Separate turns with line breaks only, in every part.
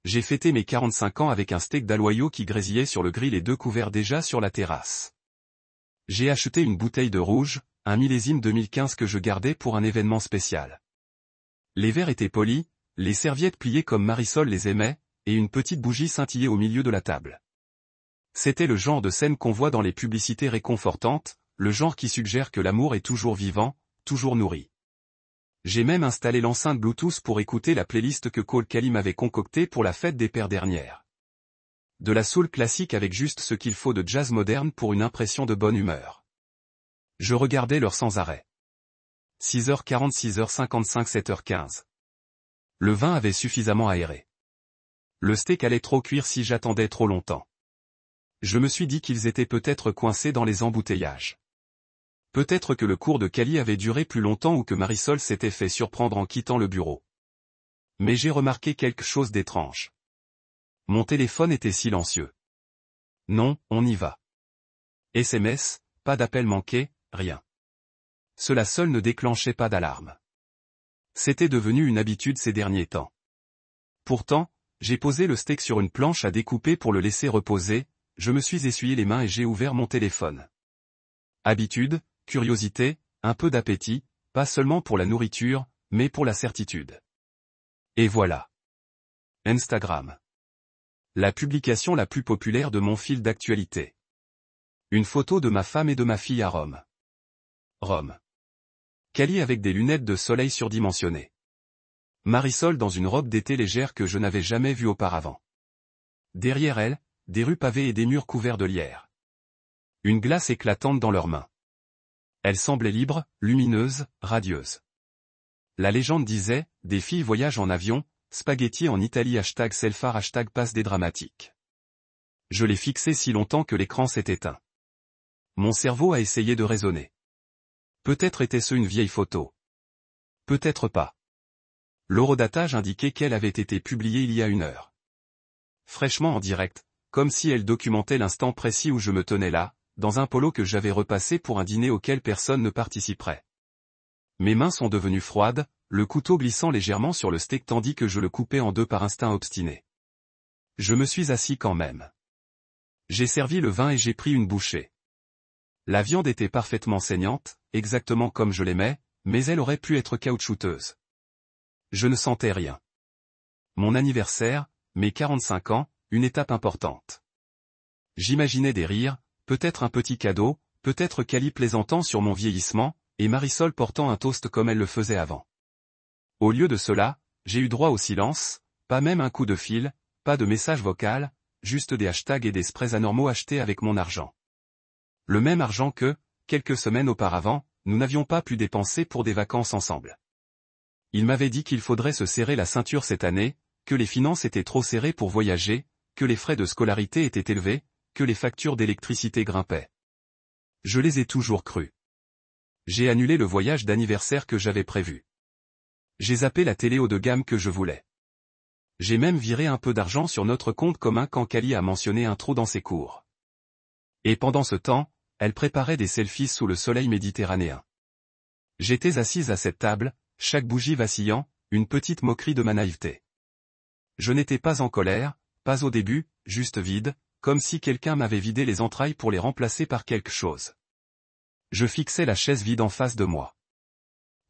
J'ai fêté mes 45 ans avec un steak d'aloyau qui grésillait sur le grill et 2 couverts déjà sur la terrasse. J'ai acheté une bouteille de rouge, un millésime 2015 que je gardais pour un événement spécial. Les verres étaient polis, les serviettes pliées comme Marisol les aimait, et une petite bougie scintillait au milieu de la table. C'était le genre de scène qu'on voit dans les publicités réconfortantes, le genre qui suggère que l'amour est toujours vivant, toujours nourri. J'ai même installé l'enceinte Bluetooth pour écouter la playlist que Cole Kelly m'avait concoctée pour la fête des pères dernière. De la soul classique avec juste ce qu'il faut de jazz moderne pour une impression de bonne humeur. Je regardais l'heure sans arrêt. 6h40, 6h55, 7h15. Le vin avait suffisamment aéré. Le steak allait trop cuire si j'attendais trop longtemps. Je me suis dit qu'ils étaient peut-être coincés dans les embouteillages. Peut-être que le cours de Cali avait duré plus longtemps ou que Marisol s'était fait surprendre en quittant le bureau. Mais j'ai remarqué quelque chose d'étrange. Mon téléphone était silencieux. Non, on y va. SMS, pas d'appel manqué, rien. Cela seul ne déclenchait pas d'alarme. C'était devenu une habitude ces derniers temps. Pourtant, j'ai posé le steak sur une planche à découper pour le laisser reposer, je me suis essuyé les mains et j'ai ouvert mon téléphone. Habitude, curiosité, un peu d'appétit, pas seulement pour la nourriture, mais pour la certitude. Et voilà. Instagram. La publication la plus populaire de mon fil d'actualité. Une photo de ma femme et de ma fille à Rome. Rome. Cali avec des lunettes de soleil surdimensionnées. Marisol dans une robe d'été légère que je n'avais jamais vue auparavant. Derrière elle, des rues pavées et des murs couverts de lierre. Une glace éclatante dans leurs mains. Elle semblait libre, lumineuse, radieuse. La légende disait, des filles voyagent en avion, spaghetti en Italie #selfar #passe des dramatiques. Je l'ai fixé si longtemps que l'écran s'est éteint. Mon cerveau a essayé de raisonner. Peut-être était-ce une vieille photo. Peut-être pas. L'horodatage indiquait qu'elle avait été publiée il y a 1 heure. Fraîchement en direct, comme si elle documentait l'instant précis où je me tenais là, dans un polo que j'avais repassé pour un dîner auquel personne ne participerait. Mes mains sont devenues froides, le couteau glissant légèrement sur le steak tandis que je le coupais en 2 par instinct obstiné. Je me suis assis quand même. J'ai servi le vin et j'ai pris une bouchée. La viande était parfaitement saignante, exactement comme je l'aimais, mais elle aurait pu être caoutchouteuse. Je ne sentais rien. Mon anniversaire, mes 45 ans, une étape importante. J'imaginais des rires, peut-être un petit cadeau, peut-être Cali plaisantant sur mon vieillissement, et Marisol portant un toast comme elle le faisait avant. Au lieu de cela, j'ai eu droit au silence, pas même un coup de fil, pas de message vocal, juste des hashtags et des sprays anormaux achetés avec mon argent. Le même argent que, quelques semaines auparavant, nous n'avions pas pu dépenser pour des vacances ensemble. Il m'avait dit qu'il faudrait se serrer la ceinture cette année, que les finances étaient trop serrées pour voyager, que les frais de scolarité étaient élevés, que les factures d'électricité grimpaient. Je les ai toujours crus. J'ai annulé le voyage d'anniversaire que j'avais prévu. J'ai zappé la télé haut de gamme que je voulais. J'ai même viré un peu d'argent sur notre compte commun quand Cali a mentionné un trou dans ses cours. Et pendant ce temps, elle préparait des selfies sous le soleil méditerranéen. J'étais assise à cette table, chaque bougie vacillant, une petite moquerie de ma naïveté. Je n'étais pas en colère, pas au début, juste vide, comme si quelqu'un m'avait vidé les entrailles pour les remplacer par quelque chose. Je fixais la chaise vide en face de moi.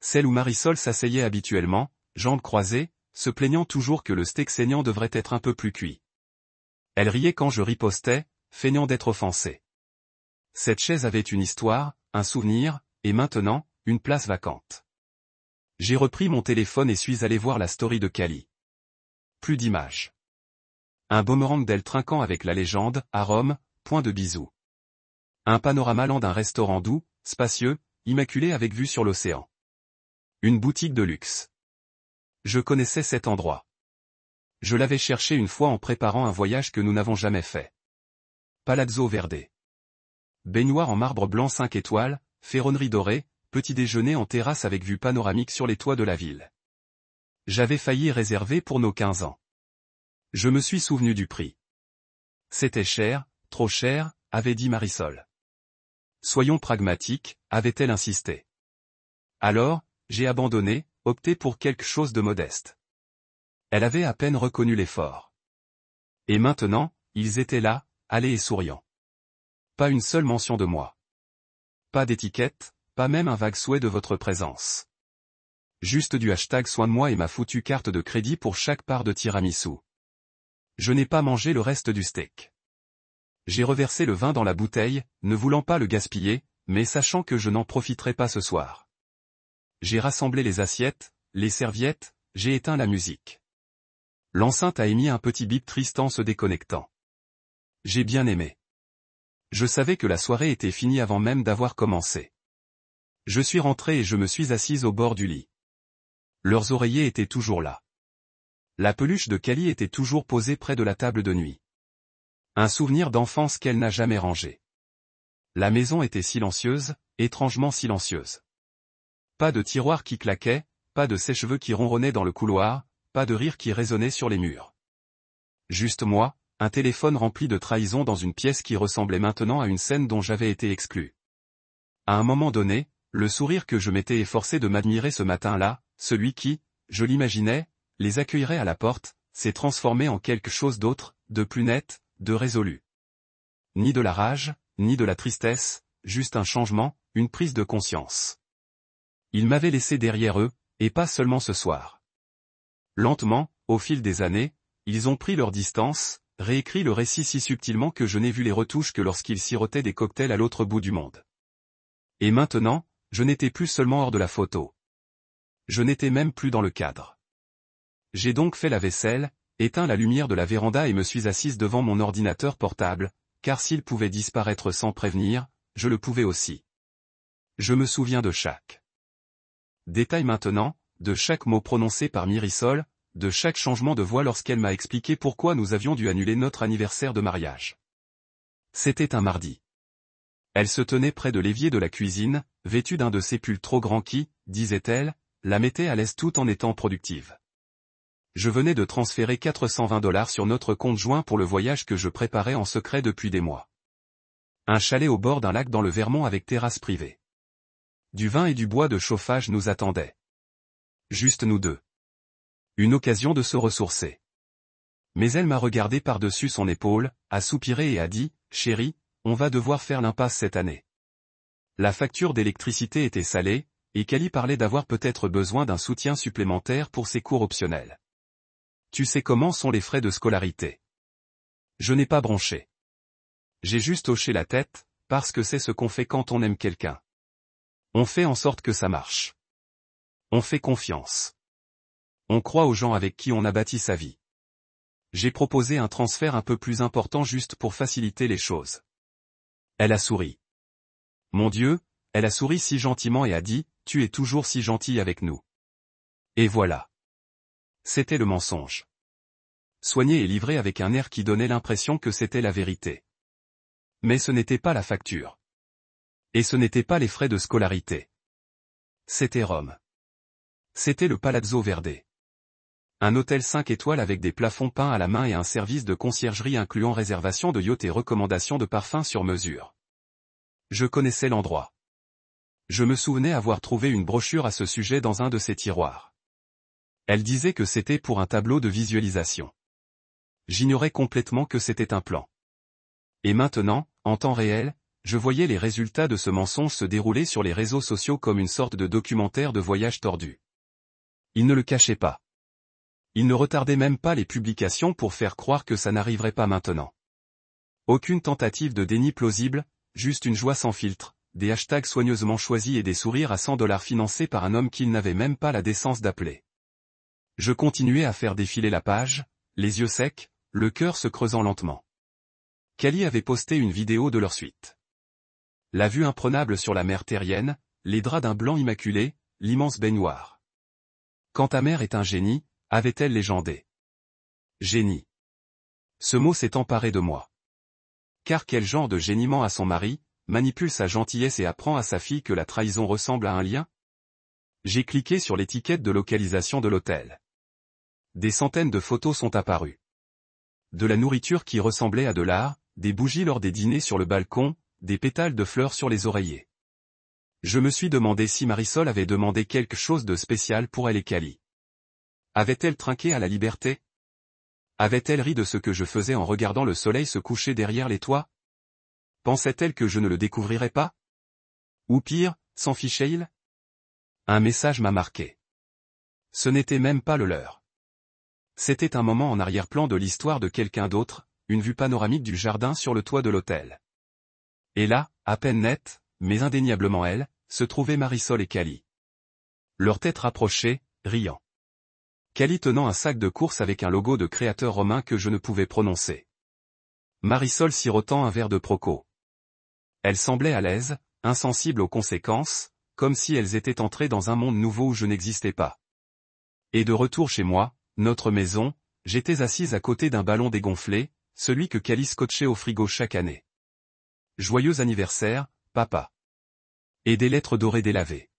Celle où Marisol s'asseyait habituellement, jambes croisées, se plaignant toujours que le steak saignant devrait être un peu plus cuit. Elle riait quand je ripostais, feignant d'être offensé. Cette chaise avait une histoire, un souvenir, et maintenant, une place vacante. J'ai repris mon téléphone et suis allé voir la story de Cali. Plus d'images. Un boomerang d'elle trinquant avec la légende, à Rome, point de bisous. Un panorama lent d'un restaurant doux, spacieux, immaculé avec vue sur l'océan. Une boutique de luxe. Je connaissais cet endroit. Je l'avais cherché une fois en préparant un voyage que nous n'avons jamais fait. Palazzo Verde. Baignoire en marbre blanc 5 étoiles, ferronnerie dorée, petit déjeuner en terrasse avec vue panoramique sur les toits de la ville. J'avais failli réserver pour nos 15 ans. Je me suis souvenu du prix. C'était cher, trop cher, avait dit Marisol. Soyons pragmatiques, avait-elle insisté. Alors, j'ai abandonné, opté pour quelque chose de modeste. Elle avait à peine reconnu l'effort. Et maintenant, ils étaient là, allés et souriants. Pas une seule mention de moi. Pas d'étiquette, pas même un vague souhait de votre présence. Juste du hashtag soin de moi et ma foutue carte de crédit pour chaque part de tiramisu. Je n'ai pas mangé le reste du steak. J'ai reversé le vin dans la bouteille, ne voulant pas le gaspiller, mais sachant que je n'en profiterai pas ce soir. J'ai rassemblé les assiettes, les serviettes, j'ai éteint la musique. L'enceinte a émis un petit bip triste en se déconnectant. J'ai bien aimé. Je savais que la soirée était finie avant même d'avoir commencé. Je suis rentré et je me suis assise au bord du lit. Leurs oreillers étaient toujours là. La peluche de Cali était toujours posée près de la table de nuit. Un souvenir d'enfance qu'elle n'a jamais rangé. La maison était silencieuse, étrangement silencieuse. Pas de tiroir qui claquait, pas de sèche-cheveux qui ronronnaient dans le couloir, pas de rire qui résonnait sur les murs. Juste moi, un téléphone rempli de trahison dans une pièce qui ressemblait maintenant à une scène dont j'avais été exclu. À un moment donné, le sourire que je m'étais efforcé de m'admirer ce matin-là, celui qui, je l'imaginais, les accueillerait à la porte, s'est transformé en quelque chose d'autre, de plus net, de résolu. Ni de la rage, ni de la tristesse, juste un changement, une prise de conscience. Ils m'avaient laissé derrière eux, et pas seulement ce soir. Lentement, au fil des années, ils ont pris leur distance, réécrit le récit si subtilement que je n'ai vu les retouches que lorsqu'ils sirotaient des cocktails à l'autre bout du monde. Et maintenant, je n'étais plus seulement hors de la photo. Je n'étais même plus dans le cadre. J'ai donc fait la vaisselle, éteint la lumière de la véranda et me suis assise devant mon ordinateur portable, car s'il pouvait disparaître sans prévenir, je le pouvais aussi. Je me souviens de chaque détail maintenant, de chaque mot prononcé par Myrissol, de chaque changement de voix lorsqu'elle m'a expliqué pourquoi nous avions dû annuler notre anniversaire de mariage. C'était un mardi. Elle se tenait près de l'évier de la cuisine, vêtue d'un de ces pulls trop grands qui, disait-elle, la mettaient à l'aise tout en étant productive. Je venais de transférer $420 sur notre compte joint pour le voyage que je préparais en secret depuis des mois. Un chalet au bord d'un lac dans le Vermont avec terrasse privée. Du vin et du bois de chauffage nous attendaient. Juste nous deux. Une occasion de se ressourcer. Mais elle m'a regardé par-dessus son épaule, a soupiré et a dit, « Chérie, on va devoir faire l'impasse cette année. » La facture d'électricité était salée, et Cali parlait d'avoir peut-être besoin d'un soutien supplémentaire pour ses cours optionnels. Tu sais comment sont les frais de scolarité. Je n'ai pas bronché. J'ai juste hoché la tête, parce que c'est ce qu'on fait quand on aime quelqu'un. On fait en sorte que ça marche. On fait confiance. On croit aux gens avec qui on a bâti sa vie. J'ai proposé un transfert un peu plus important juste pour faciliter les choses. Elle a souri. Mon Dieu, elle a souri si gentiment et a dit, « Tu es toujours si gentil avec nous. » Et voilà. C'était le mensonge. Soigné et livré avec un air qui donnait l'impression que c'était la vérité. Mais ce n'était pas la facture. Et ce n'était pas les frais de scolarité. C'était Rome. C'était le Palazzo Verde. Un hôtel 5 étoiles avec des plafonds peints à la main et un service de conciergerie incluant réservation de yacht et recommandation de parfums sur mesure. Je connaissais l'endroit. Je me souvenais avoir trouvé une brochure à ce sujet dans un de ses tiroirs. Elle disait que c'était pour un tableau de visualisation. J'ignorais complètement que c'était un plan. Et maintenant, en temps réel, je voyais les résultats de ce mensonge se dérouler sur les réseaux sociaux comme une sorte de documentaire de voyage tordu. Il ne le cachait pas. Il ne retardait même pas les publications pour faire croire que ça n'arriverait pas maintenant. Aucune tentative de déni plausible, juste une joie sans filtre, des hashtags soigneusement choisis et des sourires à $100 financés par un homme qu'il n'avait même pas la décence d'appeler. Je continuais à faire défiler la page, les yeux secs, le cœur se creusant lentement. Cali avait posté une vidéo de leur suite. La vue imprenable sur la mer terrienne, les draps d'un blanc immaculé, l'immense baignoire. Quand ta mère est un génie, avait-elle légendé. Génie. Ce mot s'est emparé de moi. Car quel genre de géniement à son mari, manipule sa gentillesse et apprend à sa fille que la trahison ressemble à un lien? J'ai cliqué sur l'étiquette de localisation de l'hôtel. Des centaines de photos sont apparues. De la nourriture qui ressemblait à de l'art, des bougies lors des dîners sur le balcon, des pétales de fleurs sur les oreillers. Je me suis demandé si Myrissol avait demandé quelque chose de spécial pour elle et Cali. Avait-elle trinqué à la liberté? Avait-elle ri de ce que je faisais en regardant le soleil se coucher derrière les toits? Pensait-elle que je ne le découvrirais pas? Ou pire, s'en fichait-il? Un message m'a marqué. Ce n'était même pas le leur. C'était un moment en arrière-plan de l'histoire de quelqu'un d'autre, une vue panoramique du jardin sur le toit de l'hôtel. Et là, à peine nette, mais indéniablement elle, se trouvaient Marisol et Cali. Leurs têtes rapprochées, riant. Cali tenant un sac de course avec un logo de créateur romain que je ne pouvais prononcer. Marisol sirotant un verre de Proco. Elles semblaient à l'aise, insensibles aux conséquences, comme si elles étaient entrées dans un monde nouveau où je n'existais pas. Et de retour chez moi, notre maison, j'étais assise à côté d'un ballon dégonflé, celui que Cali scotchait au frigo chaque année. Joyeux anniversaire, papa. Et des lettres dorées délavées.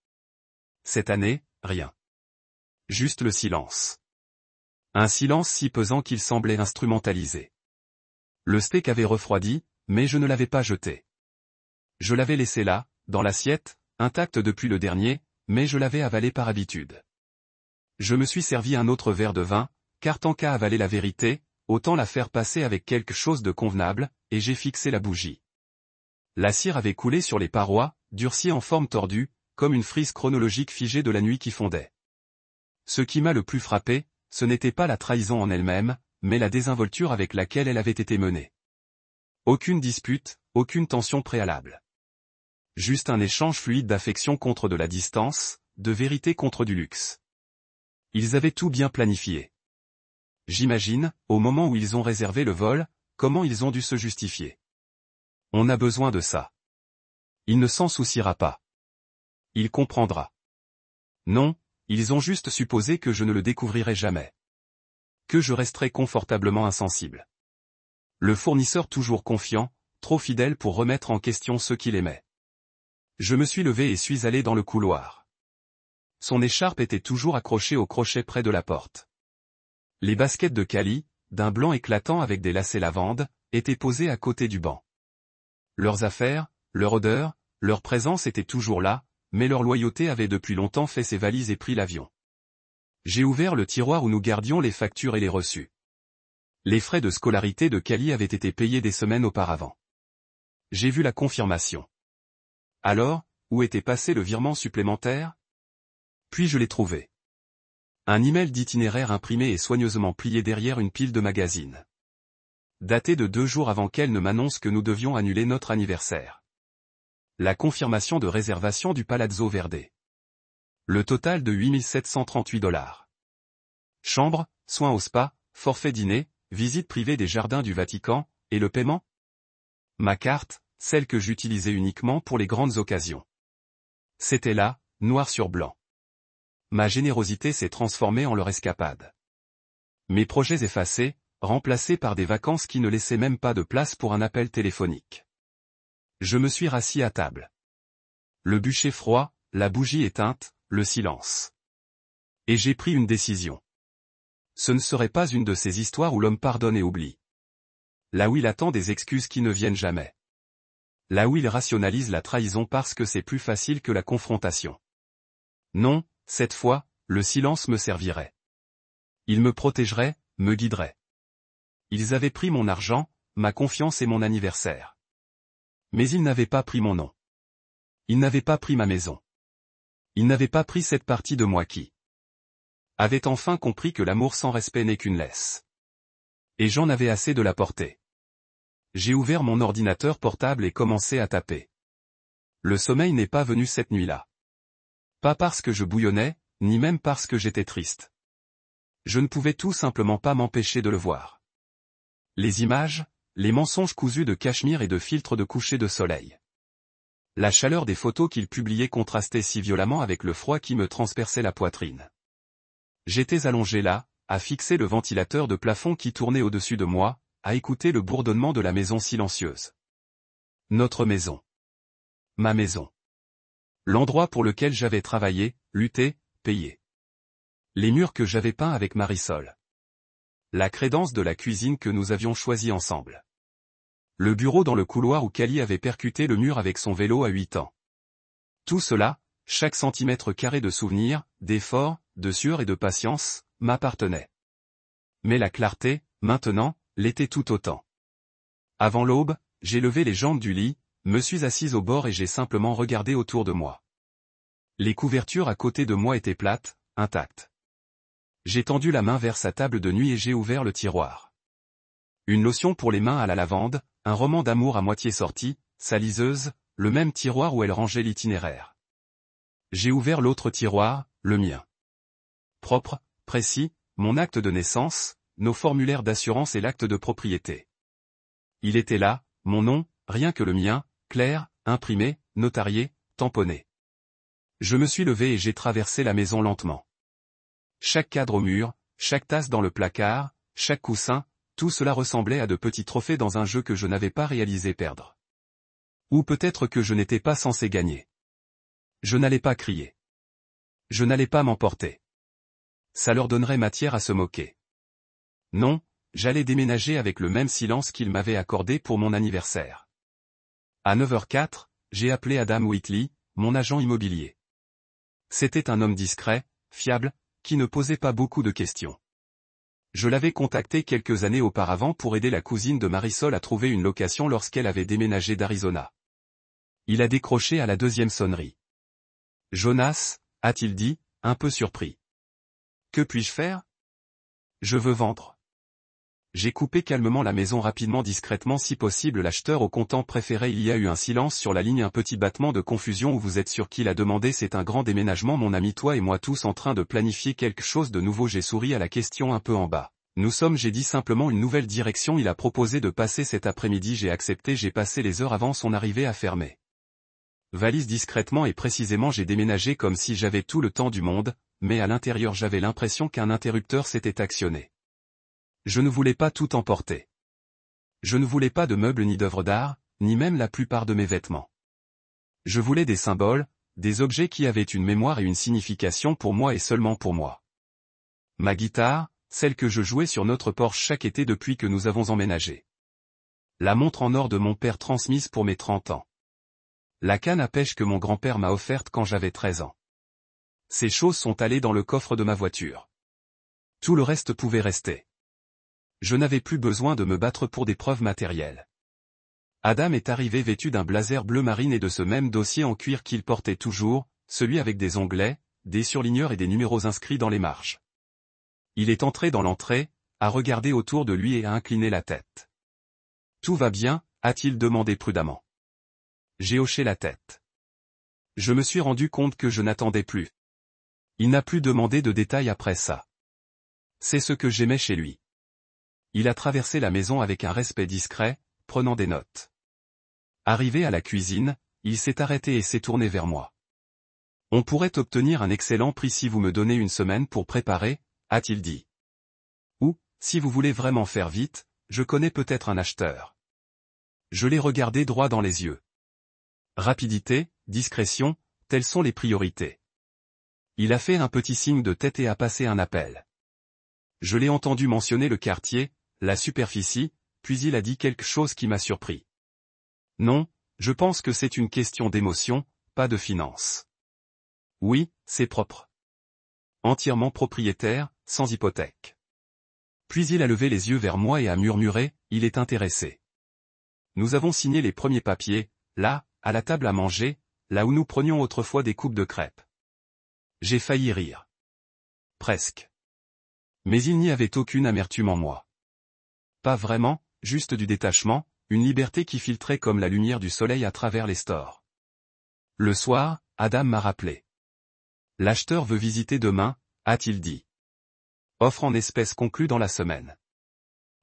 Cette année, rien. Juste le silence. Un silence si pesant qu'il semblait instrumentalisé. Le steak avait refroidi, mais je ne l'avais pas jeté. Je l'avais laissé là, dans l'assiette, intact depuis le dernier, mais je l'avais avalé par habitude. Je me suis servi un autre verre de vin, car tant qu'à avaler la vérité, autant la faire passer avec quelque chose de convenable, et j'ai fixé la bougie. La cire avait coulé sur les parois, durcie en forme tordue, comme une frise chronologique figée de la nuit qui fondait. Ce qui m'a le plus frappé, ce n'était pas la trahison en elle-même, mais la désinvolture avec laquelle elle avait été menée. Aucune dispute, aucune tension préalable. Juste un échange fluide d'affection contre de la distance, de vérité contre du luxe. Ils avaient tout bien planifié. J'imagine, au moment où ils ont réservé le vol, comment ils ont dû se justifier. On a besoin de ça. Il ne s'en souciera pas. Il comprendra. Non, ils ont juste supposé que je ne le découvrirais jamais. Que je resterais confortablement insensible. Le fournisseur toujours confiant, trop fidèle pour remettre en question ceux qu'il aimait. Je me suis levé et suis allé dans le couloir. Son écharpe était toujours accrochée au crochet près de la porte. Les baskets de Cali, d'un blanc éclatant avec des lacets lavande, étaient posées à côté du banc. Leurs affaires, leur odeur, leur présence étaient toujours là, mais leur loyauté avait depuis longtemps fait ses valises et pris l'avion. J'ai ouvert le tiroir où nous gardions les factures et les reçus. Les frais de scolarité de Cali avaient été payés des semaines auparavant. J'ai vu la confirmation. Alors, où était passé le virement supplémentaire? Puis je l'ai trouvé. Un email d'itinéraire imprimé et soigneusement plié derrière une pile de magazines. Daté de 2 jours avant qu'elle ne m'annonce que nous devions annuler notre anniversaire. La confirmation de réservation du Palazzo Verde. Le total de 8 738 $. Chambre, soins au spa, forfait dîner, visite privée des jardins du Vatican, et le paiement? Ma carte, celle que j'utilisais uniquement pour les grandes occasions. C'était là, noir sur blanc. Ma générosité s'est transformée en leur escapade. Mes projets effacés, remplacés par des vacances qui ne laissaient même pas de place pour un appel téléphonique. Je me suis rassis à table. Le bûcher froid, la bougie éteinte, le silence. Et j'ai pris une décision. Ce ne serait pas une de ces histoires où l'homme pardonne et oublie. Là où il attend des excuses qui ne viennent jamais. Là où il rationalise la trahison parce que c'est plus facile que la confrontation. Non, cette fois, le silence me servirait. Il me protégerait, me guiderait. Ils avaient pris mon argent, ma confiance et mon anniversaire. Mais ils n'avaient pas pris mon nom. Ils n'avaient pas pris ma maison. Ils n'avaient pas pris cette partie de moi qui avait enfin compris que l'amour sans respect n'est qu'une laisse. Et j'en avais assez de la porter. J'ai ouvert mon ordinateur portable et commencé à taper. Le sommeil n'est pas venu cette nuit-là. Pas parce que je bouillonnais, ni même parce que j'étais triste. Je ne pouvais tout simplement pas m'empêcher de le voir. Les images, les mensonges cousus de cachemire et de filtres de coucher de soleil. La chaleur des photos qu'il publiait contrastait si violemment avec le froid qui me transperçait la poitrine. J'étais allongé là, à fixer le ventilateur de plafond qui tournait au-dessus de moi, à écouter le bourdonnement de la maison silencieuse. Notre maison. Ma maison. L'endroit pour lequel j'avais travaillé, lutté, payé. Les murs que j'avais peints avec Marisol. La crédence de la cuisine que nous avions choisie ensemble. Le bureau dans le couloir où Cali avait percuté le mur avec son vélo à 8 ans. Tout cela, chaque centimètre carré de souvenirs, d'efforts, de sueur et de patience, m'appartenait. Mais la clarté, maintenant, l'était tout autant. Avant l'aube, j'ai levé les jambes du lit, me suis assise au bord et j'ai simplement regardé autour de moi. Les couvertures à côté de moi étaient plates, intactes. J'ai tendu la main vers sa table de nuit et j'ai ouvert le tiroir. Une lotion pour les mains à la lavande, un roman d'amour à moitié sorti, sa liseuse, le même tiroir où elle rangeait l'itinéraire. J'ai ouvert l'autre tiroir, le mien. Propre, précis, mon acte de naissance, nos formulaires d'assurance et l'acte de propriété. Il était là, mon nom, rien que le mien, clair, imprimé, notarié, tamponné. Je me suis levé et j'ai traversé la maison lentement. Chaque cadre au mur, chaque tasse dans le placard, chaque coussin, tout cela ressemblait à de petits trophées dans un jeu que je n'avais pas réalisé perdre. Ou peut-être que je n'étais pas censé gagner. Je n'allais pas crier. Je n'allais pas m'emporter. Ça leur donnerait matière à se moquer. Non, j'allais déménager avec le même silence qu'ils m'avaient accordé pour mon anniversaire. À 9h04, j'ai appelé Adam Whitley, mon agent immobilier. C'était un homme discret, fiable, qui ne posait pas beaucoup de questions. Je l'avais contacté quelques années auparavant pour aider la cousine de Marisol à trouver une location lorsqu'elle avait déménagé d'Arizona. Il a décroché à la deuxième sonnerie. « Jonas » a-t-il dit, un peu surpris. « Que puis-je faire ? » « Je veux vendre. » J'ai coupé calmement la maison rapidement discrètement si possible l'acheteur au comptant préféré. Il y a eu un silence sur la ligne, un petit battement de confusion où vous êtes sûr qui l'a demandé. C'est un grand déménagement mon ami, toi et moi tous en train de planifier quelque chose de nouveau. J'ai souri à la question un peu en bas. Nous sommes, j'ai dit simplement, une nouvelle direction. Il a proposé de passer cet après-midi, j'ai accepté, j'ai passé les heures avant son arrivée à fermer. Valise discrètement et précisément, j'ai déménagé comme si j'avais tout le temps du monde, mais à l'intérieur j'avais l'impression qu'un interrupteur s'était actionné. Je ne voulais pas tout emporter. Je ne voulais pas de meubles ni d'œuvres d'art, ni même la plupart de mes vêtements. Je voulais des symboles, des objets qui avaient une mémoire et une signification pour moi et seulement pour moi. Ma guitare, celle que je jouais sur notre porche chaque été depuis que nous avons emménagé. La montre en or de mon père transmise pour mes 30 ans. La canne à pêche que mon grand-père m'a offerte quand j'avais 13 ans. Ces choses sont allées dans le coffre de ma voiture. Tout le reste pouvait rester. Je n'avais plus besoin de me battre pour des preuves matérielles. Adam est arrivé vêtu d'un blazer bleu marine et de ce même dossier en cuir qu'il portait toujours, celui avec des onglets, des surligneurs et des numéros inscrits dans les marges. Il est entré dans l'entrée, a regardé autour de lui et a incliné la tête. « Tout va bien ?» a-t-il demandé prudemment. J'ai hoché la tête. Je me suis rendu compte que je n'attendais plus. Il n'a plus demandé de détails après ça. C'est ce que j'aimais chez lui. Il a traversé la maison avec un respect discret, prenant des notes. Arrivé à la cuisine, il s'est arrêté et s'est tourné vers moi. « On pourrait obtenir un excellent prix si vous me donnez une semaine pour préparer » a-t-il dit. « Ou, si vous voulez vraiment faire vite, je connais peut-être un acheteur. » Je l'ai regardé droit dans les yeux. Rapidité, discrétion, telles sont les priorités. Il a fait un petit signe de tête et a passé un appel. Je l'ai entendu mentionner le quartier, la superficie, puis il a dit quelque chose qui m'a surpris. Non, je pense que c'est une question d'émotion, pas de finance. Oui, c'est propre. Entièrement propriétaire, sans hypothèque. Puis il a levé les yeux vers moi et a murmuré, il est intéressé. Nous avons signé les premiers papiers, là, à la table à manger, là où nous prenions autrefois des coupes de crêpes. J'ai failli rire. Presque. Mais il n'y avait aucune amertume en moi. Pas vraiment, juste du détachement, une liberté qui filtrait comme la lumière du soleil à travers les stores. Le soir, Adam m'a rappelé. L'acheteur veut visiter demain, a-t-il dit. Offre en espèces conclue dans la semaine.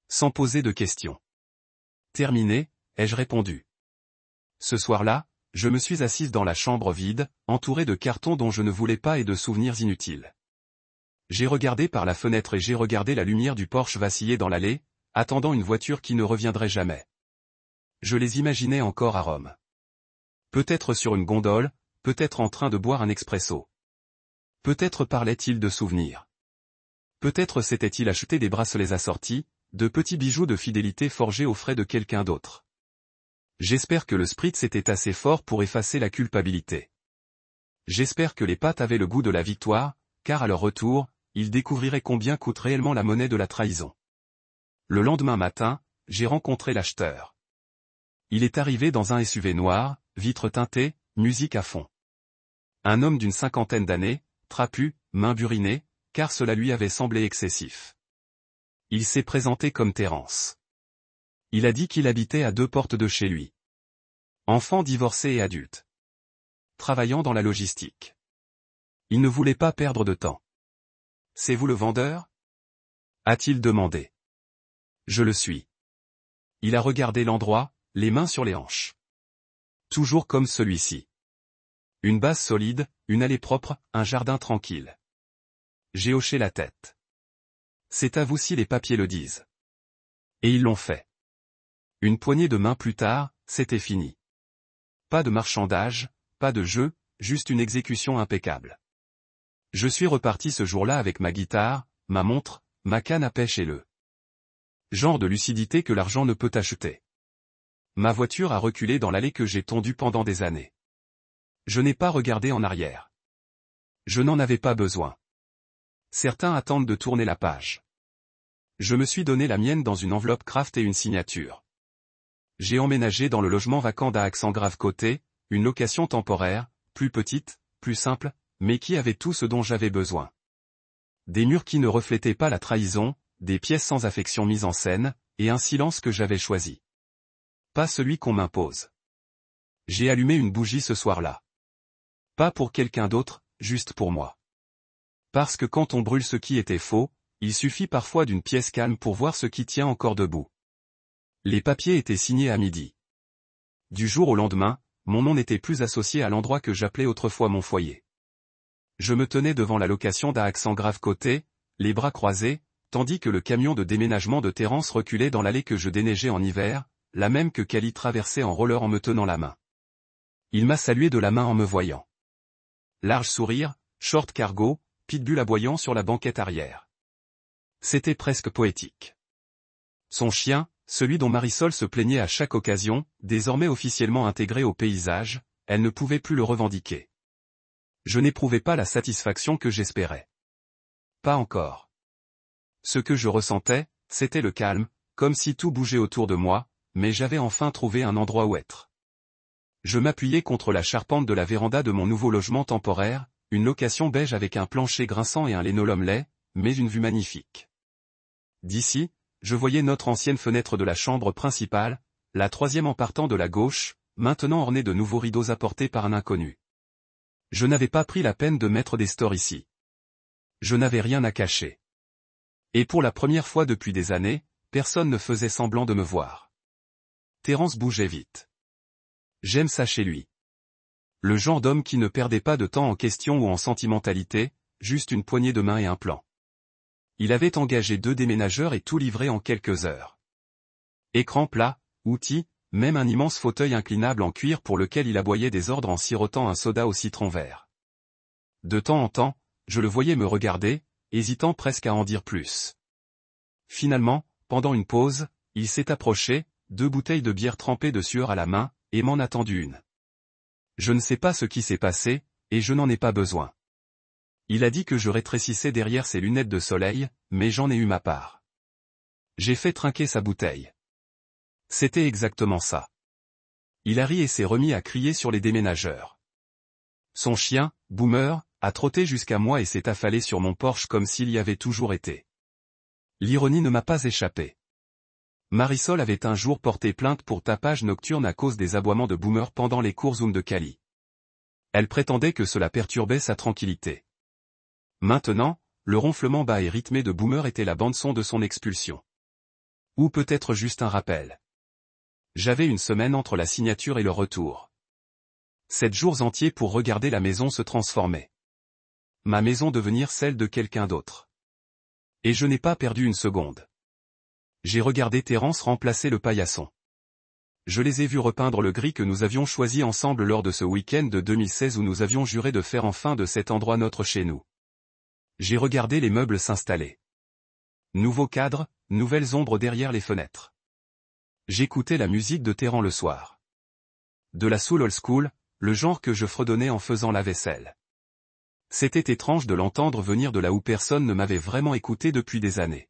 Sans poser de questions. Terminé, ai-je répondu. Ce soir-là, je me suis assise dans la chambre vide, entourée de cartons dont je ne voulais pas et de souvenirs inutiles. J'ai regardé par la fenêtre et j'ai regardé la lumière du Porsche vaciller dans l'allée, attendant une voiture qui ne reviendrait jamais. Je les imaginais encore à Rome. Peut-être sur une gondole, peut-être en train de boire un expresso. Peut-être parlait-il de souvenirs. Peut-être s'était-il acheté des bracelets assortis, de petits bijoux de fidélité forgés aux frais de quelqu'un d'autre. J'espère que le spritz était assez fort pour effacer la culpabilité. J'espère que les pâtes avaient le goût de la victoire, car à leur retour, ils découvriraient combien coûte réellement la monnaie de la trahison. Le lendemain matin, j'ai rencontré l'acheteur. Il est arrivé dans un SUV noir, vitres teintées, musique à fond. Un homme d'une cinquantaine d'années, trapu, mains burinées, car cela lui avait semblé excessif. Il s'est présenté comme Terence. Il a dit qu'il habitait à 2 portes de chez lui. Enfant divorcé et adulte. Travaillant dans la logistique. Il ne voulait pas perdre de temps. « C'est vous le vendeur ?» a-t-il demandé. « Je le suis. » Il a regardé l'endroit, les mains sur les hanches. Toujours comme celui-ci. Une base solide, une allée propre, un jardin tranquille. J'ai hoché la tête. C'est à vous si les papiers le disent. Et ils l'ont fait. Une poignée de mains plus tard, c'était fini. Pas de marchandage, pas de jeu, juste une exécution impeccable. Je suis reparti ce jour-là avec ma guitare, ma montre, ma canne à pêche et le genre de lucidité que l'argent ne peut acheter. Ma voiture a reculé dans l'allée que j'ai tondue pendant des années. Je n'ai pas regardé en arrière. Je n'en avais pas besoin. Certains attendent de tourner la page. Je me suis donné la mienne dans une enveloppe craft et une signature. J'ai emménagé dans le logement vacant d'Aix-en-Grave-Côté, une location temporaire, plus petite, plus simple, mais qui avait tout ce dont j'avais besoin. Des murs qui ne reflétaient pas la trahison, des pièces sans affection mises en scène, et un silence que j'avais choisi. Pas celui qu'on m'impose. J'ai allumé une bougie ce soir-là. Pas pour quelqu'un d'autre, juste pour moi. Parce que quand on brûle ce qui était faux, il suffit parfois d'une pièce calme pour voir ce qui tient encore debout. Les papiers étaient signés à midi. Du jour au lendemain, mon nom n'était plus associé à l'endroit que j'appelais autrefois mon foyer. Je me tenais devant la location d'Aix-en-Grave-Côté, les bras croisés, tandis que le camion de déménagement de Terence reculait dans l'allée que je déneigeais en hiver, la même que Cali traversait en roller en me tenant la main. Il m'a salué de la main en me voyant. Large sourire, short cargo, pitbull aboyant sur la banquette arrière. C'était presque poétique. Son chien, celui dont Marisol se plaignait à chaque occasion, désormais officiellement intégré au paysage, elle ne pouvait plus le revendiquer. Je n'éprouvais pas la satisfaction que j'espérais. Pas encore. Ce que je ressentais, c'était le calme, comme si tout bougeait autour de moi, mais j'avais enfin trouvé un endroit où être. Je m'appuyais contre la charpente de la véranda de mon nouveau logement temporaire, une location beige avec un plancher grinçant et un linoleum laid, mais une vue magnifique. D'ici, je voyais notre ancienne fenêtre de la chambre principale, la 3e en partant de la gauche, maintenant ornée de nouveaux rideaux apportés par un inconnu. Je n'avais pas pris la peine de mettre des stores ici. Je n'avais rien à cacher. Et pour la première fois depuis des années, personne ne faisait semblant de me voir. Terence bougeait vite. J'aime ça chez lui. Le genre d'homme qui ne perdait pas de temps en questions ou en sentimentalité, juste une poignée de main et un plan. Il avait engagé 2 déménageurs et tout livré en quelques heures. Écran plat, outils, même un immense fauteuil inclinable en cuir pour lequel il aboyait des ordres en sirotant un soda au citron vert. De temps en temps, je le voyais me regarder, hésitant presque à en dire plus. Finalement, pendant une pause, il s'est approché, 2 bouteilles de bière trempées de sueur à la main, et m'en a tendu une. Je ne sais pas ce qui s'est passé, et je n'en ai pas besoin. Il a dit que je rétrécissais derrière ses lunettes de soleil, mais j'en ai eu ma part. J'ai fait trinquer sa bouteille. C'était exactement ça. Il a ri et s'est remis à crier sur les déménageurs. Son chien, Boomer, a trotté jusqu'à moi et s'est affalé sur mon Porsche comme s'il y avait toujours été. L'ironie ne m'a pas échappé. Marisol avait un jour porté plainte pour tapage nocturne à cause des aboiements de Boomer pendant les cours Zoom de Cali. Elle prétendait que cela perturbait sa tranquillité. Maintenant, le ronflement bas et rythmé de Boomer était la bande-son de son expulsion. Ou peut-être juste un rappel. J'avais une semaine entre la signature et le retour. 7 jours entiers pour regarder la maison se transformer. Ma maison devenir celle de quelqu'un d'autre. Et je n'ai pas perdu une seconde. J'ai regardé Terence remplacer le paillasson. Je les ai vus repeindre le gris que nous avions choisi ensemble lors de ce week-end de 2016 où nous avions juré de faire enfin de cet endroit notre chez nous. J'ai regardé les meubles s'installer. Nouveau cadre, nouvelles ombres derrière les fenêtres. J'écoutais la musique de Terran le soir. De la soul old school, le genre que je fredonnais en faisant la vaisselle. C'était étrange de l'entendre venir de là où personne ne m'avait vraiment écouté depuis des années.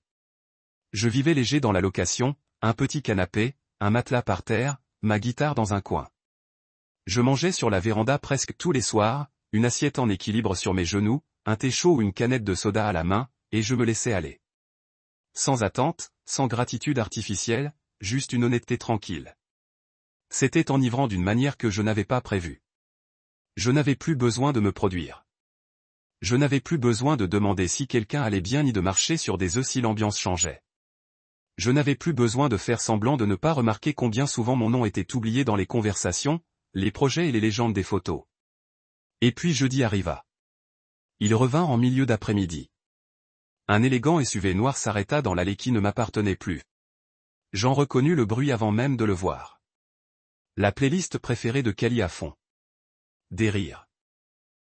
Je vivais léger dans la location, un petit canapé, un matelas par terre, ma guitare dans un coin. Je mangeais sur la véranda presque tous les soirs, une assiette en équilibre sur mes genoux, un thé chaud ou une canette de soda à la main, et je me laissais aller. Sans attente, sans gratitude artificielle, juste une honnêteté tranquille. C'était enivrant d'une manière que je n'avais pas prévue. Je n'avais plus besoin de me produire. Je n'avais plus besoin de demander si quelqu'un allait bien ni de marcher sur des œufs si l'ambiance changeait. Je n'avais plus besoin de faire semblant de ne pas remarquer combien souvent mon nom était oublié dans les conversations, les projets et les légendes des photos. Et puis jeudi arriva. Il revint en milieu d'après-midi. Un élégant SUV noir s'arrêta dans l'allée qui ne m'appartenait plus. J'en reconnus le bruit avant même de le voir. La playlist préférée de Kali à fond. Des rires.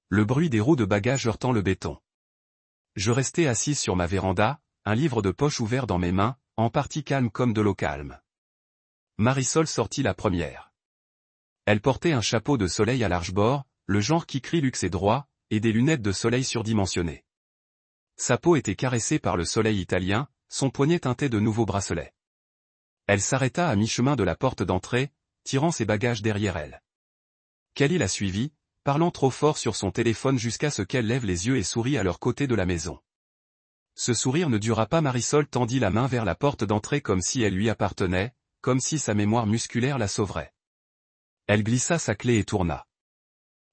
Le bruit des roues de bagages heurtant le béton. Je restais assise sur ma véranda, un livre de poche ouvert dans mes mains, en partie calme comme de l'eau calme. Marisol sortit la première. Elle portait un chapeau de soleil à large bord, le genre qui crie luxe et droit, et des lunettes de soleil surdimensionnées. Sa peau était caressée par le soleil italien, son poignet teinté de nouveaux bracelets. Elle s'arrêta à mi-chemin de la porte d'entrée, tirant ses bagages derrière elle. Kali la suivit, parlant trop fort sur son téléphone jusqu'à ce qu'elle lève les yeux et sourit à leur côté de la maison. Ce sourire ne dura pas. Marisol tendit la main vers la porte d'entrée comme si elle lui appartenait, comme si sa mémoire musculaire la sauverait. Elle glissa sa clé et tourna.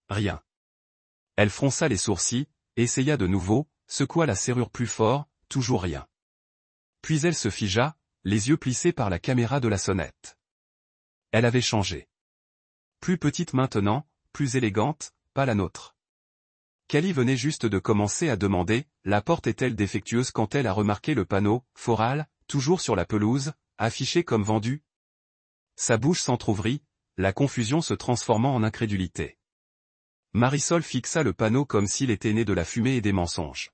Rien. Elle fronça les sourcils, essaya de nouveau, secoua la serrure plus fort, toujours rien. Puis elle se figea, les yeux plissés par la caméra de la sonnette. Elle avait changé. Plus petite maintenant, plus élégante, pas la nôtre. Kali venait juste de commencer à demander, la porte est-elle défectueuse quand elle a remarqué le panneau, Foral, toujours sur la pelouse, affiché comme vendu. Sa bouche s'entr'ouvrit, la confusion se transformant en incrédulité. Marisol fixa le panneau comme s'il était né de la fumée et des mensonges.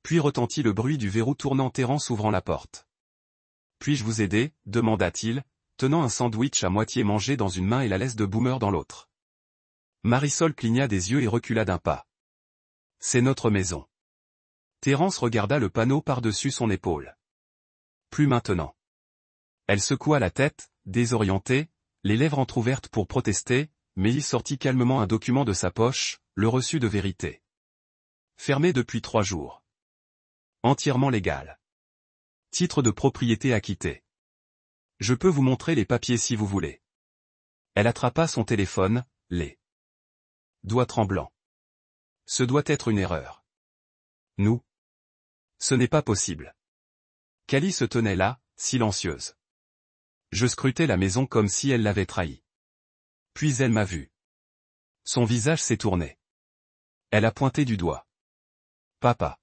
Puis retentit le bruit du verrou tournant. Terence ouvrant la porte. « Puis-je vous aider ?» demanda-t-il, tenant un sandwich à moitié mangé dans une main et la laisse de Boomer dans l'autre. Marisol cligna des yeux et recula d'un pas. « C'est notre maison. » Terence regarda le panneau par-dessus son épaule. « Plus maintenant. » Elle secoua la tête, désorientée, les lèvres entr'ouvertes pour protester, mais il sortit calmement un document de sa poche, le reçu de vérité. Fermé depuis 3 jours. Entièrement légal. Titre de propriété acquitté. Je peux vous montrer les papiers si vous voulez. Elle attrapa son téléphone, les doigts tremblants. Ce doit être une erreur. Nous. Ce n'est pas possible. Kali se tenait là, silencieuse. Je scrutais la maison comme si elle l'avait trahi. Puis elle m'a vu. Son visage s'est tourné. Elle a pointé du doigt. Papa.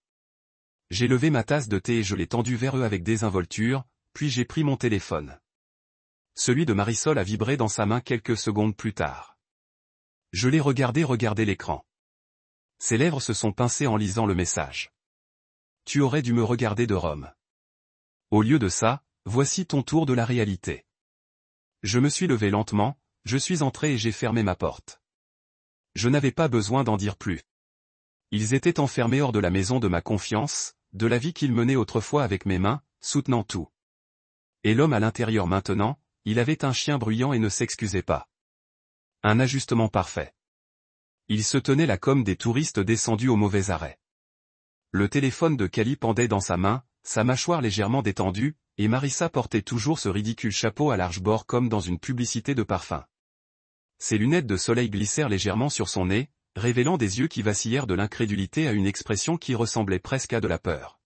J'ai levé ma tasse de thé et je l'ai tendue vers eux avec désinvolture, puis j'ai pris mon téléphone. Celui de Marisol a vibré dans sa main quelques secondes plus tard. Je l'ai regardé regarder l'écran. Ses lèvres se sont pincées en lisant le message. Tu aurais dû me regarder de Rome. Au lieu de ça, voici ton tour de la réalité. Je me suis levé lentement, je suis entré et j'ai fermé ma porte. Je n'avais pas besoin d'en dire plus. Ils étaient enfermés hors de la maison de ma confiance, de la vie qu'ils menaient autrefois avec mes mains, soutenant tout. Et l'homme à l'intérieur maintenant, il avait un chien bruyant et ne s'excusait pas. Un ajustement parfait. Il se tenait là comme des touristes descendus au mauvais arrêt. Le téléphone de Kali pendait dans sa main, sa mâchoire légèrement détendue, et Marissa portait toujours ce ridicule chapeau à large bord comme dans une publicité de parfum. Ses lunettes de soleil glissèrent légèrement sur son nez, révélant des yeux qui vacillèrent de l'incrédulité à une expression qui ressemblait presque à de la peur.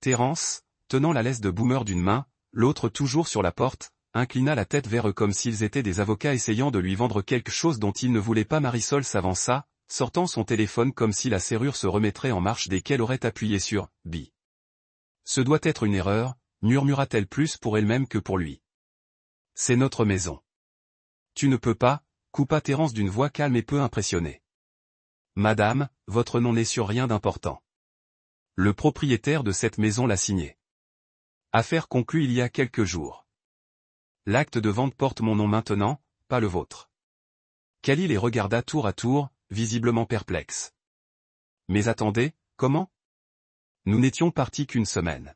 Terence, tenant la laisse de Boomer d'une main, l'autre toujours sur la porte, inclina la tête vers eux comme s'ils étaient des avocats essayant de lui vendre quelque chose dont il ne voulait pas. Marisol s'avança, sortant son téléphone comme si la serrure se remettrait en marche dès qu'elle aurait appuyé sur « Bi ». Ce doit être une erreur, murmura-t-elle plus pour elle-même que pour lui. C'est notre maison. Tu ne peux pas, coupa Terence d'une voix calme et peu impressionnée. Madame, votre nom n'est sur rien d'important. Le propriétaire de cette maison l'a signé. Affaire conclue il y a quelques jours. L'acte de vente porte mon nom maintenant, pas le vôtre. Kali les regarda tour à tour, visiblement perplexe. Mais attendez, comment ? Nous n'étions partis qu'une semaine.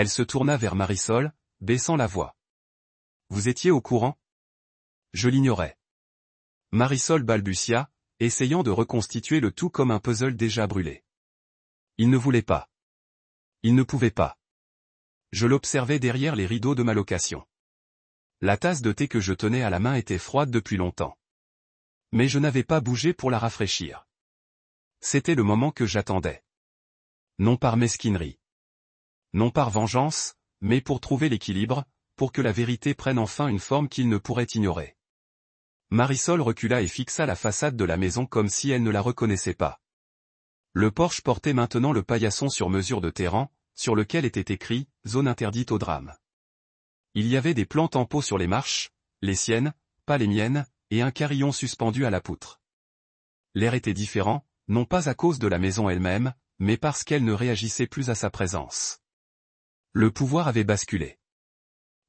Elle se tourna vers Marisol, baissant la voix. Vous étiez au courant? Je l'ignorais. Marisol balbutia, essayant de reconstituer le tout comme un puzzle déjà brûlé. Il ne voulait pas. Il ne pouvait pas. Je l'observais derrière les rideaux de ma location. La tasse de thé que je tenais à la main était froide depuis longtemps. Mais je n'avais pas bougé pour la rafraîchir. C'était le moment que j'attendais. Non par mesquinerie. Non par vengeance, mais pour trouver l'équilibre, pour que la vérité prenne enfin une forme qu'il ne pourrait ignorer. Marisol recula et fixa la façade de la maison comme si elle ne la reconnaissait pas. Le porche portait maintenant le paillasson sur mesure de Terran, sur lequel était écrit « Zone interdite au drame ». Il y avait des plantes en pot sur les marches, les siennes, pas les miennes, et un carillon suspendu à la poutre. L'air était différent, non pas à cause de la maison elle-même, mais parce qu'elle ne réagissait plus à sa présence. Le pouvoir avait basculé.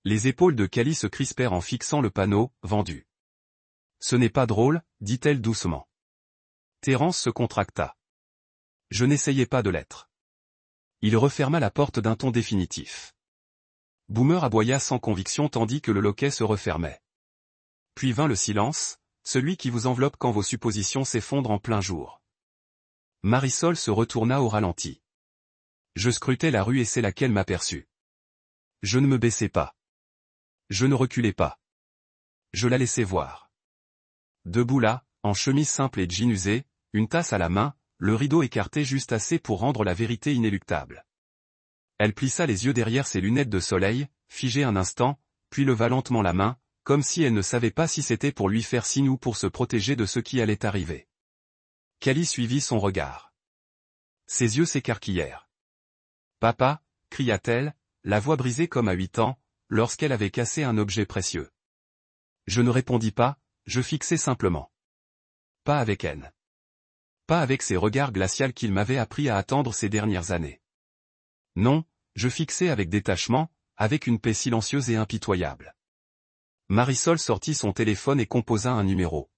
Les épaules de Cali se crispèrent en fixant le panneau « Vendu ». Ce n'est pas drôle, dit-elle doucement. Terence se contracta. Je n'essayais pas de l'être. Il referma la porte d'un ton définitif. Boomer aboya sans conviction tandis que le loquet se refermait. Puis vint le silence, celui qui vous enveloppe quand vos suppositions s'effondrent en plein jour. Marisol se retourna au ralenti. Je scrutais la rue et c'est là qu'elle m'aperçut. Je ne me baissais pas. Je ne reculais pas. Je la laissais voir. Debout là, en chemise simple et jean usé, une tasse à la main, le rideau écarté juste assez pour rendre la vérité inéluctable. Elle plissa les yeux derrière ses lunettes de soleil, figée un instant, puis leva lentement la main, comme si elle ne savait pas si c'était pour lui faire signe ou pour se protéger de ce qui allait arriver. Cali suivit son regard. Ses yeux s'écarquillèrent. « Papa » cria-t-elle, la voix brisée comme à 8 ans, lorsqu'elle avait cassé un objet précieux. Je ne répondis pas, je fixai simplement. Pas avec elle. Pas avec ces regards glacials qu'il m'avait appris à attendre ces dernières années. Non, je fixai avec détachement, avec une paix silencieuse et impitoyable. Marisol sortit son téléphone et composa un numéro.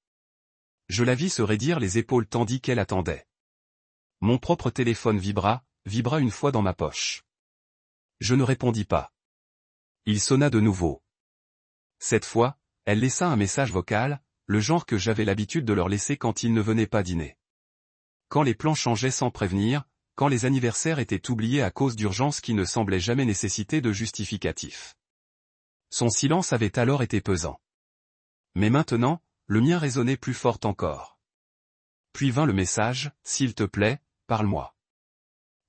Je la vis se raidir les épaules tandis qu'elle attendait. Mon propre téléphone vibra une fois dans ma poche. Je ne répondis pas. Il sonna de nouveau. Cette fois, elle laissa un message vocal, le genre que j'avais l'habitude de leur laisser quand ils ne venaient pas dîner. Quand les plans changeaient sans prévenir, quand les anniversaires étaient oubliés à cause d'urgences qui ne semblaient jamais nécessiter de justificatif. Son silence avait alors été pesant. Mais maintenant, le mien résonnait plus fort encore. Puis vint le message, « S'il te plaît, parle-moi ».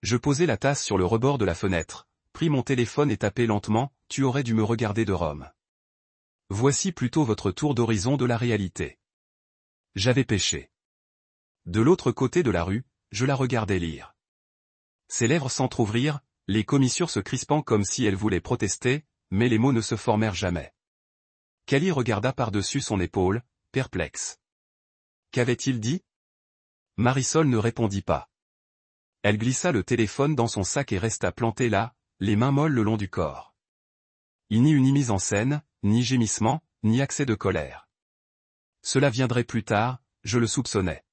Je posai la tasse sur le rebord de la fenêtre, pris mon téléphone et tapai lentement, « Tu aurais dû me regarder de Rome. » Voici plutôt votre tour d'horizon de la réalité. J'avais péché. De l'autre côté de la rue, je la regardais lire. Ses lèvres s'entr'ouvrirent, les commissures se crispant comme si elle voulait protester, mais les mots ne se formèrent jamais. Cali regarda par-dessus son épaule, perplexe. Qu'avait-il dit? Marisol ne répondit pas. Elle glissa le téléphone dans son sac et resta plantée là, les mains molles le long du corps. Il n'y eut ni mise en scène, ni gémissement, ni accès de colère. Cela viendrait plus tard, je le soupçonnais.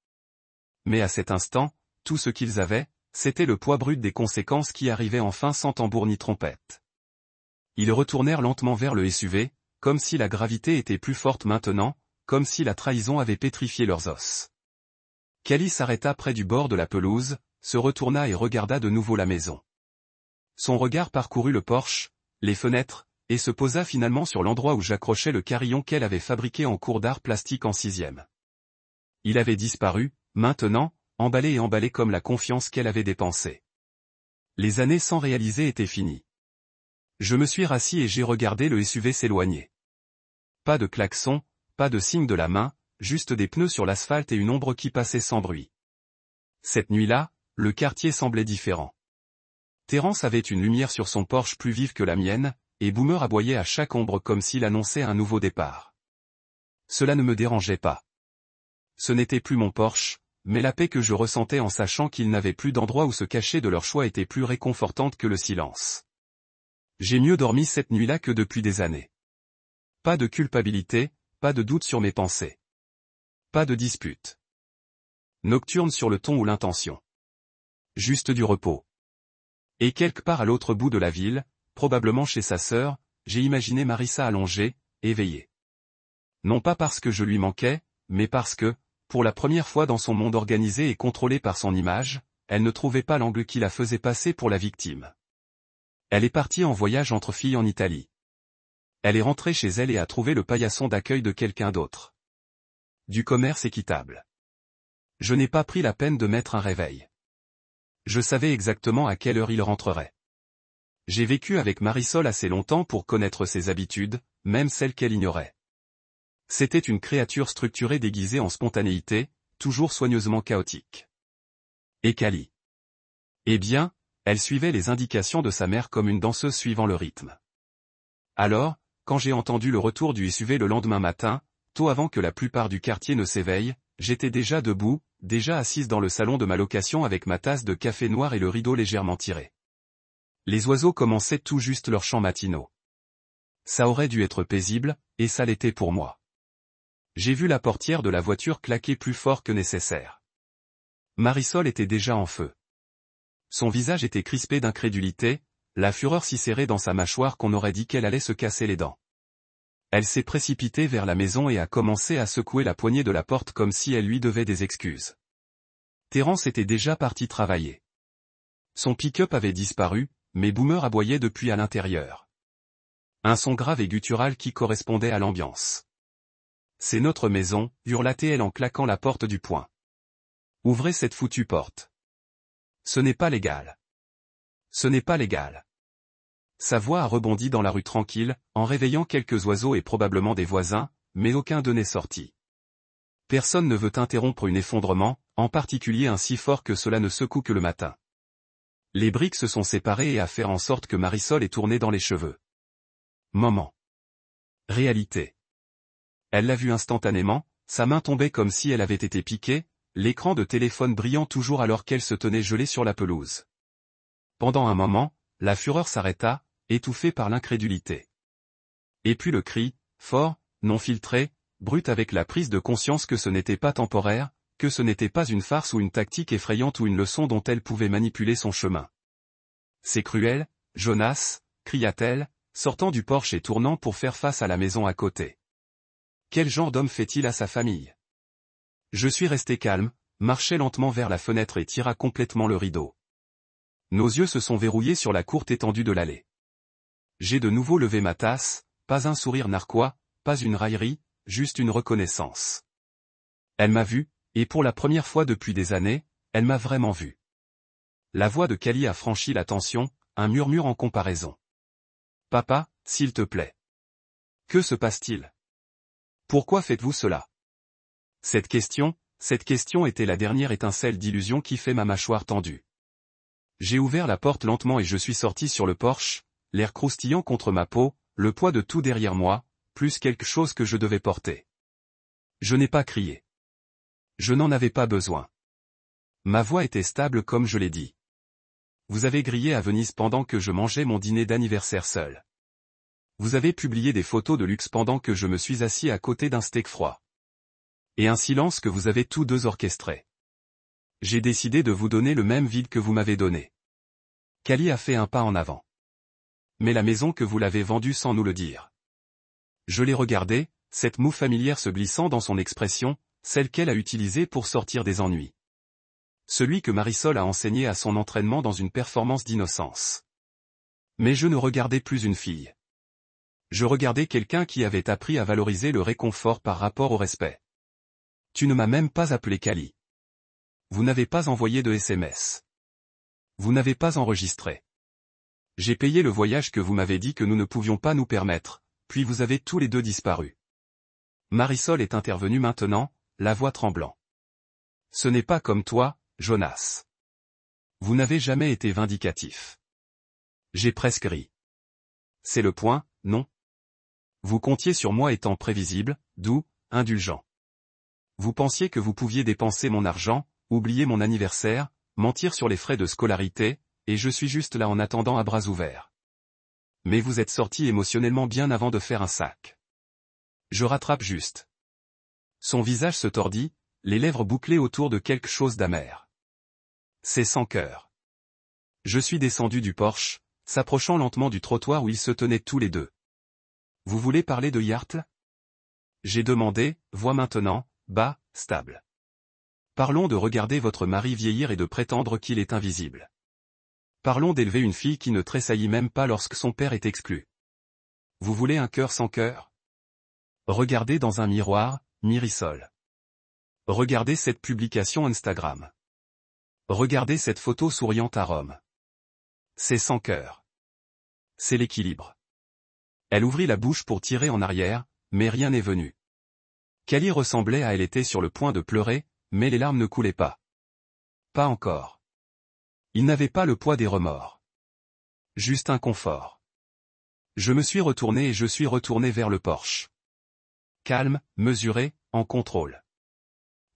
Mais à cet instant, tout ce qu'ils avaient, c'était le poids brut des conséquences qui arrivaient enfin sans tambour ni trompette. Ils retournèrent lentement vers le SUV, comme si la gravité était plus forte maintenant, comme si la trahison avait pétrifié leurs os. Cali s'arrêta près du bord de la pelouse, se retourna et regarda de nouveau la maison. Son regard parcourut le porche, les fenêtres, et se posa finalement sur l'endroit où j'accrochais le carillon qu'elle avait fabriqué en cours d'art plastique en 6e. Il avait disparu, maintenant, emballé comme la confiance qu'elle avait dépensée. Les années sans réaliser étaient finies. Je me suis rassis et j'ai regardé le SUV s'éloigner. Pas de klaxon, pas de signe de la main, juste des pneus sur l'asphalte et une ombre qui passait sans bruit. Cette nuit-là, le quartier semblait différent. Terence avait une lumière sur son Porsche plus vive que la mienne, et Boomer aboyait à chaque ombre comme s'il annonçait un nouveau départ. Cela ne me dérangeait pas. Ce n'était plus mon Porsche, mais la paix que je ressentais en sachant qu'ils n'avaient plus d'endroit où se cacher de leur choix était plus réconfortante que le silence. J'ai mieux dormi cette nuit-là que depuis des années. Pas de culpabilité, pas de doute sur mes pensées. Pas de dispute. Nocturne sur le ton ou l'intention. Juste du repos. Et quelque part à l'autre bout de la ville, probablement chez sa sœur, j'ai imaginé Marissa allongée, éveillée. Non pas parce que je lui manquais, mais parce que, pour la première fois dans son monde organisé et contrôlé par son image, elle ne trouvait pas l'angle qui la faisait passer pour la victime. Elle est partie en voyage entre filles en Italie. Elle est rentrée chez elle et a trouvé le paillasson d'accueil de quelqu'un d'autre. Du commerce équitable. Je n'ai pas pris la peine de mettre un réveil. Je savais exactement à quelle heure il rentrerait. J'ai vécu avec Marisol assez longtemps pour connaître ses habitudes, même celles qu'elle ignorait. C'était une créature structurée déguisée en spontanéité, toujours soigneusement chaotique. Et Cali. Eh bien, elle suivait les indications de sa mère comme une danseuse suivant le rythme. Alors, quand j'ai entendu le retour du SUV le lendemain matin, tôt avant que la plupart du quartier ne s'éveille, j'étais déjà debout, déjà assise dans le salon de ma location avec ma tasse de café noir et le rideau légèrement tiré. Les oiseaux commençaient tout juste leurs chants matinaux. Ça aurait dû être paisible, et ça l'était pour moi. J'ai vu la portière de la voiture claquer plus fort que nécessaire. Marisol était déjà en feu. Son visage était crispé d'incrédulité, la fureur si serrée dans sa mâchoire qu'on aurait dit qu'elle allait se casser les dents. Elle s'est précipitée vers la maison et a commencé à secouer la poignée de la porte comme si elle lui devait des excuses. Terence était déjà parti travailler. Son pick-up avait disparu, mais Boomer aboyait depuis à l'intérieur. Un son grave et guttural qui correspondait à l'ambiance. « C'est notre maison », hurla-t-elle en claquant la porte du poing. « Ouvrez cette foutue porte. Ce n'est pas légal. Ce n'est pas légal. » Sa voix a rebondi dans la rue tranquille, en réveillant quelques oiseaux et probablement des voisins, mais aucun d'eux n'est sorti. Personne ne veut interrompre un effondrement, en particulier un si fort que cela ne secoue que le matin. Les briques se sont séparées et a fait en sorte que Marisol est tournée dans les cheveux. Moment. Réalité. Elle l'a vu instantanément, sa main tombait comme si elle avait été piquée, l'écran de téléphone brillant toujours alors qu'elle se tenait gelée sur la pelouse. Pendant un moment, la fureur s'arrêta, étouffée par l'incrédulité. Et puis le cri, fort, non filtré, brut avec la prise de conscience que ce n'était pas temporaire, que ce n'était pas une farce ou une tactique effrayante ou une leçon dont elle pouvait manipuler son chemin. « C'est cruel, Jonas », cria-t-elle, sortant du porche et tournant pour faire face à la maison à côté. Quel genre d'homme fait-il à sa famille? Je suis resté calme, marchai lentement vers la fenêtre et tira complètement le rideau. Nos yeux se sont verrouillés sur la courte étendue de l'allée. J'ai de nouveau levé ma tasse, pas un sourire narquois, pas une raillerie, juste une reconnaissance. Elle m'a vu, et pour la première fois depuis des années, elle m'a vraiment vu. La voix de Cali a franchi la tension, un murmure en comparaison. « Papa, s'il te plaît. Que se passe-t-il? Pourquoi faites-vous cela ?» Cette question était la dernière étincelle d'illusion qui fait ma mâchoire tendue. J'ai ouvert la porte lentement et je suis sorti sur le porche, l'air croustillant contre ma peau, le poids de tout derrière moi, plus quelque chose que je devais porter. Je n'ai pas crié. Je n'en avais pas besoin. Ma voix était stable comme je l'ai dit. Vous avez grillé à Venise pendant que je mangeais mon dîner d'anniversaire seul. Vous avez publié des photos de luxe pendant que je me suis assis à côté d'un steak froid. Et un silence que vous avez tous deux orchestré. J'ai décidé de vous donner le même vide que vous m'avez donné. Cali a fait un pas en avant. Mais la maison que vous l'avez vendue sans nous le dire. Je l'ai regardée, cette moue familière se glissant dans son expression, celle qu'elle a utilisée pour sortir des ennuis. Celui que Marisol a enseigné à son entraînement dans une performance d'innocence. Mais je ne regardais plus une fille. Je regardais quelqu'un qui avait appris à valoriser le réconfort par rapport au respect. Tu ne m'as même pas appelé Cali. Vous n'avez pas envoyé de SMS. Vous n'avez pas enregistré. J'ai payé le voyage que vous m'avez dit que nous ne pouvions pas nous permettre, puis vous avez tous les deux disparu. Marisol est intervenue maintenant, la voix tremblant. Ce n'est pas comme toi, Jonas. Vous n'avez jamais été vindicatif. J'ai presque ri. C'est le point, non? Vous comptiez sur moi étant prévisible, doux, indulgent. Vous pensiez que vous pouviez dépenser mon argent, oublier mon anniversaire, mentir sur les frais de scolarité, et je suis juste là en attendant à bras ouverts. Mais vous êtes sorti émotionnellement bien avant de faire un sac. Je rattrape juste. Son visage se tordit, les lèvres bouclées autour de quelque chose d'amer. C'est sans cœur. Je suis descendu du porche, s'approchant lentement du trottoir où ils se tenaient tous les deux. Vous voulez parler de yacht? J'ai demandé, voix maintenant, bas, stable. Parlons de regarder votre mari vieillir et de prétendre qu'il est invisible. Parlons d'élever une fille qui ne tressaillit même pas lorsque son père est exclu. Vous voulez un cœur sans cœur? Regardez dans un miroir, Mirissol. Regardez cette publication Instagram. Regardez cette photo souriante à Rome. C'est sans cœur. C'est l'équilibre. Elle ouvrit la bouche pour tirer en arrière, mais rien n'est venu. Cali ressemblait à elle était sur le point de pleurer, mais les larmes ne coulaient pas. Pas encore. Il n'avait pas le poids des remords. Juste un confort. Je me suis retourné et je suis retourné vers le porche. Calme, mesuré, en contrôle.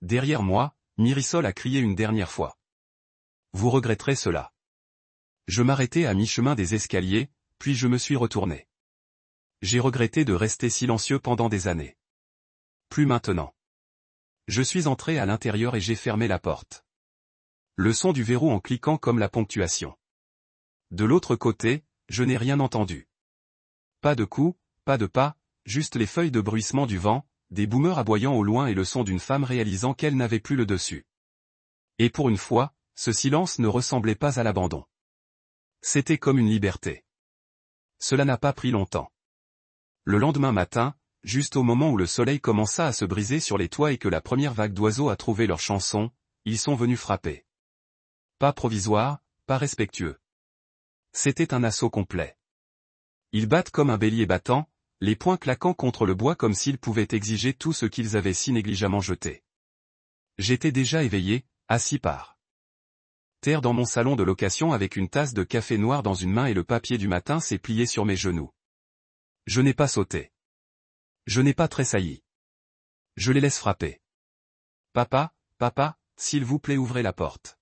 Derrière moi, Mirissol a crié une dernière fois. Vous regretterez cela. Je m'arrêtai à mi-chemin des escaliers, puis je me suis retourné. J'ai regretté de rester silencieux pendant des années. Plus maintenant. Je suis entré à l'intérieur et j'ai fermé la porte. Le son du verrou en cliquant comme la ponctuation. De l'autre côté, je n'ai rien entendu. Pas de coups, pas de pas, juste les feuilles de bruissement du vent, des boomers aboyant au loin et le son d'une femme réalisant qu'elle n'avait plus le dessus. Et pour une fois, ce silence ne ressemblait pas à l'abandon. C'était comme une liberté. Cela n'a pas pris longtemps. Le lendemain matin, juste au moment où le soleil commença à se briser sur les toits et que la première vague d'oiseaux a trouvé leur chanson, ils sont venus frapper. Pas provisoire, pas respectueux. C'était un assaut complet. Ils battent comme un bélier battant, les poings claquant contre le bois comme s'ils pouvaient exiger tout ce qu'ils avaient si négligemment jeté. J'étais déjà éveillé, assis par terre dans mon salon de location avec une tasse de café noir dans une main et le papier du matin s'est plié sur mes genoux. Je n'ai pas sauté. Je n'ai pas tressailli. Je les laisse frapper. Papa, papa, s'il vous plaît ouvrez la porte.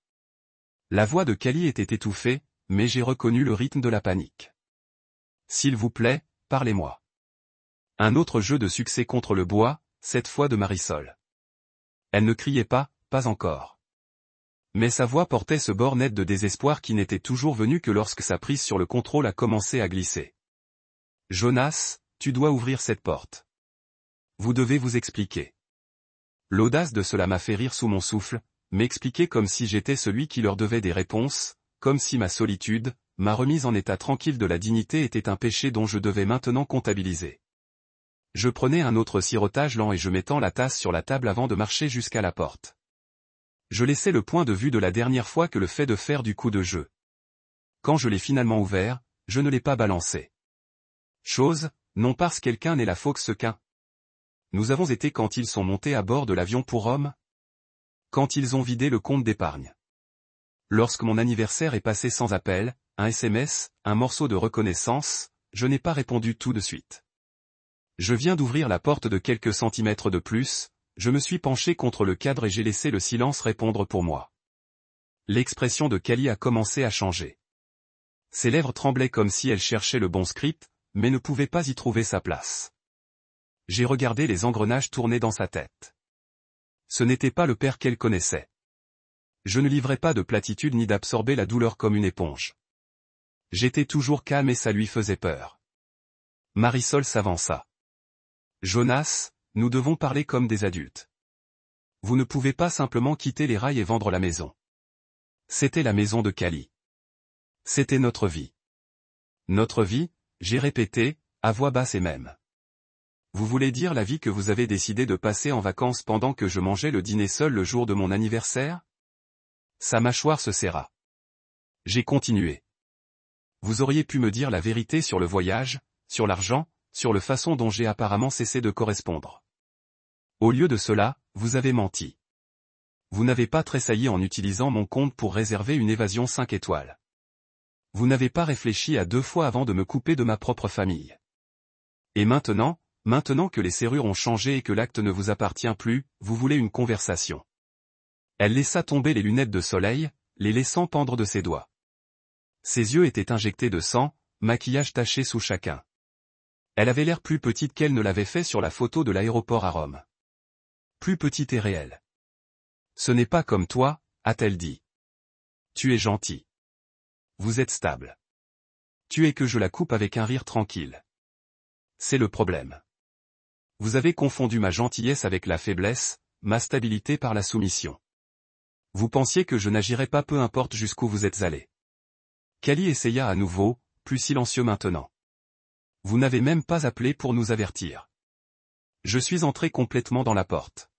La voix de Cali était étouffée, mais j'ai reconnu le rythme de la panique. S'il vous plaît, parlez-moi. Un autre jeu de succès contre le bois, cette fois de Mirissol. Elle ne criait pas, pas encore. Mais sa voix portait ce bord net de désespoir qui n'était toujours venu que lorsque sa prise sur le contrôle a commencé à glisser. Jonas, tu dois ouvrir cette porte. Vous devez vous expliquer. L'audace de cela m'a fait rire sous mon souffle, m'expliquer comme si j'étais celui qui leur devait des réponses, comme si ma solitude, ma remise en état tranquille de la dignité était un péché dont je devais maintenant comptabiliser. Je prenais un autre sirotage lent et je mettais la tasse sur la table avant de marcher jusqu'à la porte. Je laissais le point de vue de la dernière fois que le fait de faire du coup de jeu. Quand je l'ai finalement ouvert, je ne l'ai pas balancé. Chose, non parce quelqu'un n'est la Fox-Sequin. Nous avons été quand ils sont montés à bord de l'avion pour Rome. Quand ils ont vidé le compte d'épargne. Lorsque mon anniversaire est passé sans appel, un SMS, un morceau de reconnaissance, je n'ai pas répondu tout de suite. Je viens d'ouvrir la porte de quelques centimètres de plus, je me suis penché contre le cadre et j'ai laissé le silence répondre pour moi. L'expression de Cali a commencé à changer. Ses lèvres tremblaient comme si elle cherchait le bon script, mais ne pouvait pas y trouver sa place. J'ai regardé les engrenages tourner dans sa tête. Ce n'était pas le père qu'elle connaissait. Je ne livrais pas de platitude ni d'absorber la douleur comme une éponge. J'étais toujours calme et ça lui faisait peur. Mirissol s'avança. Jonas, nous devons parler comme des adultes. Vous ne pouvez pas simplement quitter les rails et vendre la maison. C'était la maison de Cali. C'était notre vie. Notre vie, j'ai répété, à voix basse et même. Vous voulez dire la vie que vous avez décidé de passer en vacances pendant que je mangeais le dîner seul le jour de mon anniversaire? Sa mâchoire se serra. J'ai continué. Vous auriez pu me dire la vérité sur le voyage, sur l'argent, sur la façon dont j'ai apparemment cessé de correspondre. Au lieu de cela, vous avez menti. Vous n'avez pas tressailli en utilisant mon compte pour réserver une évasion 5 étoiles. Vous n'avez pas réfléchi à 2 fois avant de me couper de ma propre famille. Et maintenant que les serrures ont changé et que l'acte ne vous appartient plus, vous voulez une conversation. Elle laissa tomber les lunettes de soleil, les laissant pendre de ses doigts. Ses yeux étaient injectés de sang, maquillage taché sous chacun. Elle avait l'air plus petite qu'elle ne l'avait fait sur la photo de l'aéroport à Rome. Plus petite et réelle. Ce n'est pas comme toi, a-t-elle dit. Tu es gentil. Vous êtes stable. Tu es que je la coupe avec un rire tranquille. C'est le problème. Vous avez confondu ma gentillesse avec la faiblesse, ma stabilité par la soumission. Vous pensiez que je n'agirais pas peu importe jusqu'où vous êtes allé. Cali essaya à nouveau, plus silencieux maintenant. Vous n'avez même pas appelé pour nous avertir. Je suis entré complètement dans la porte.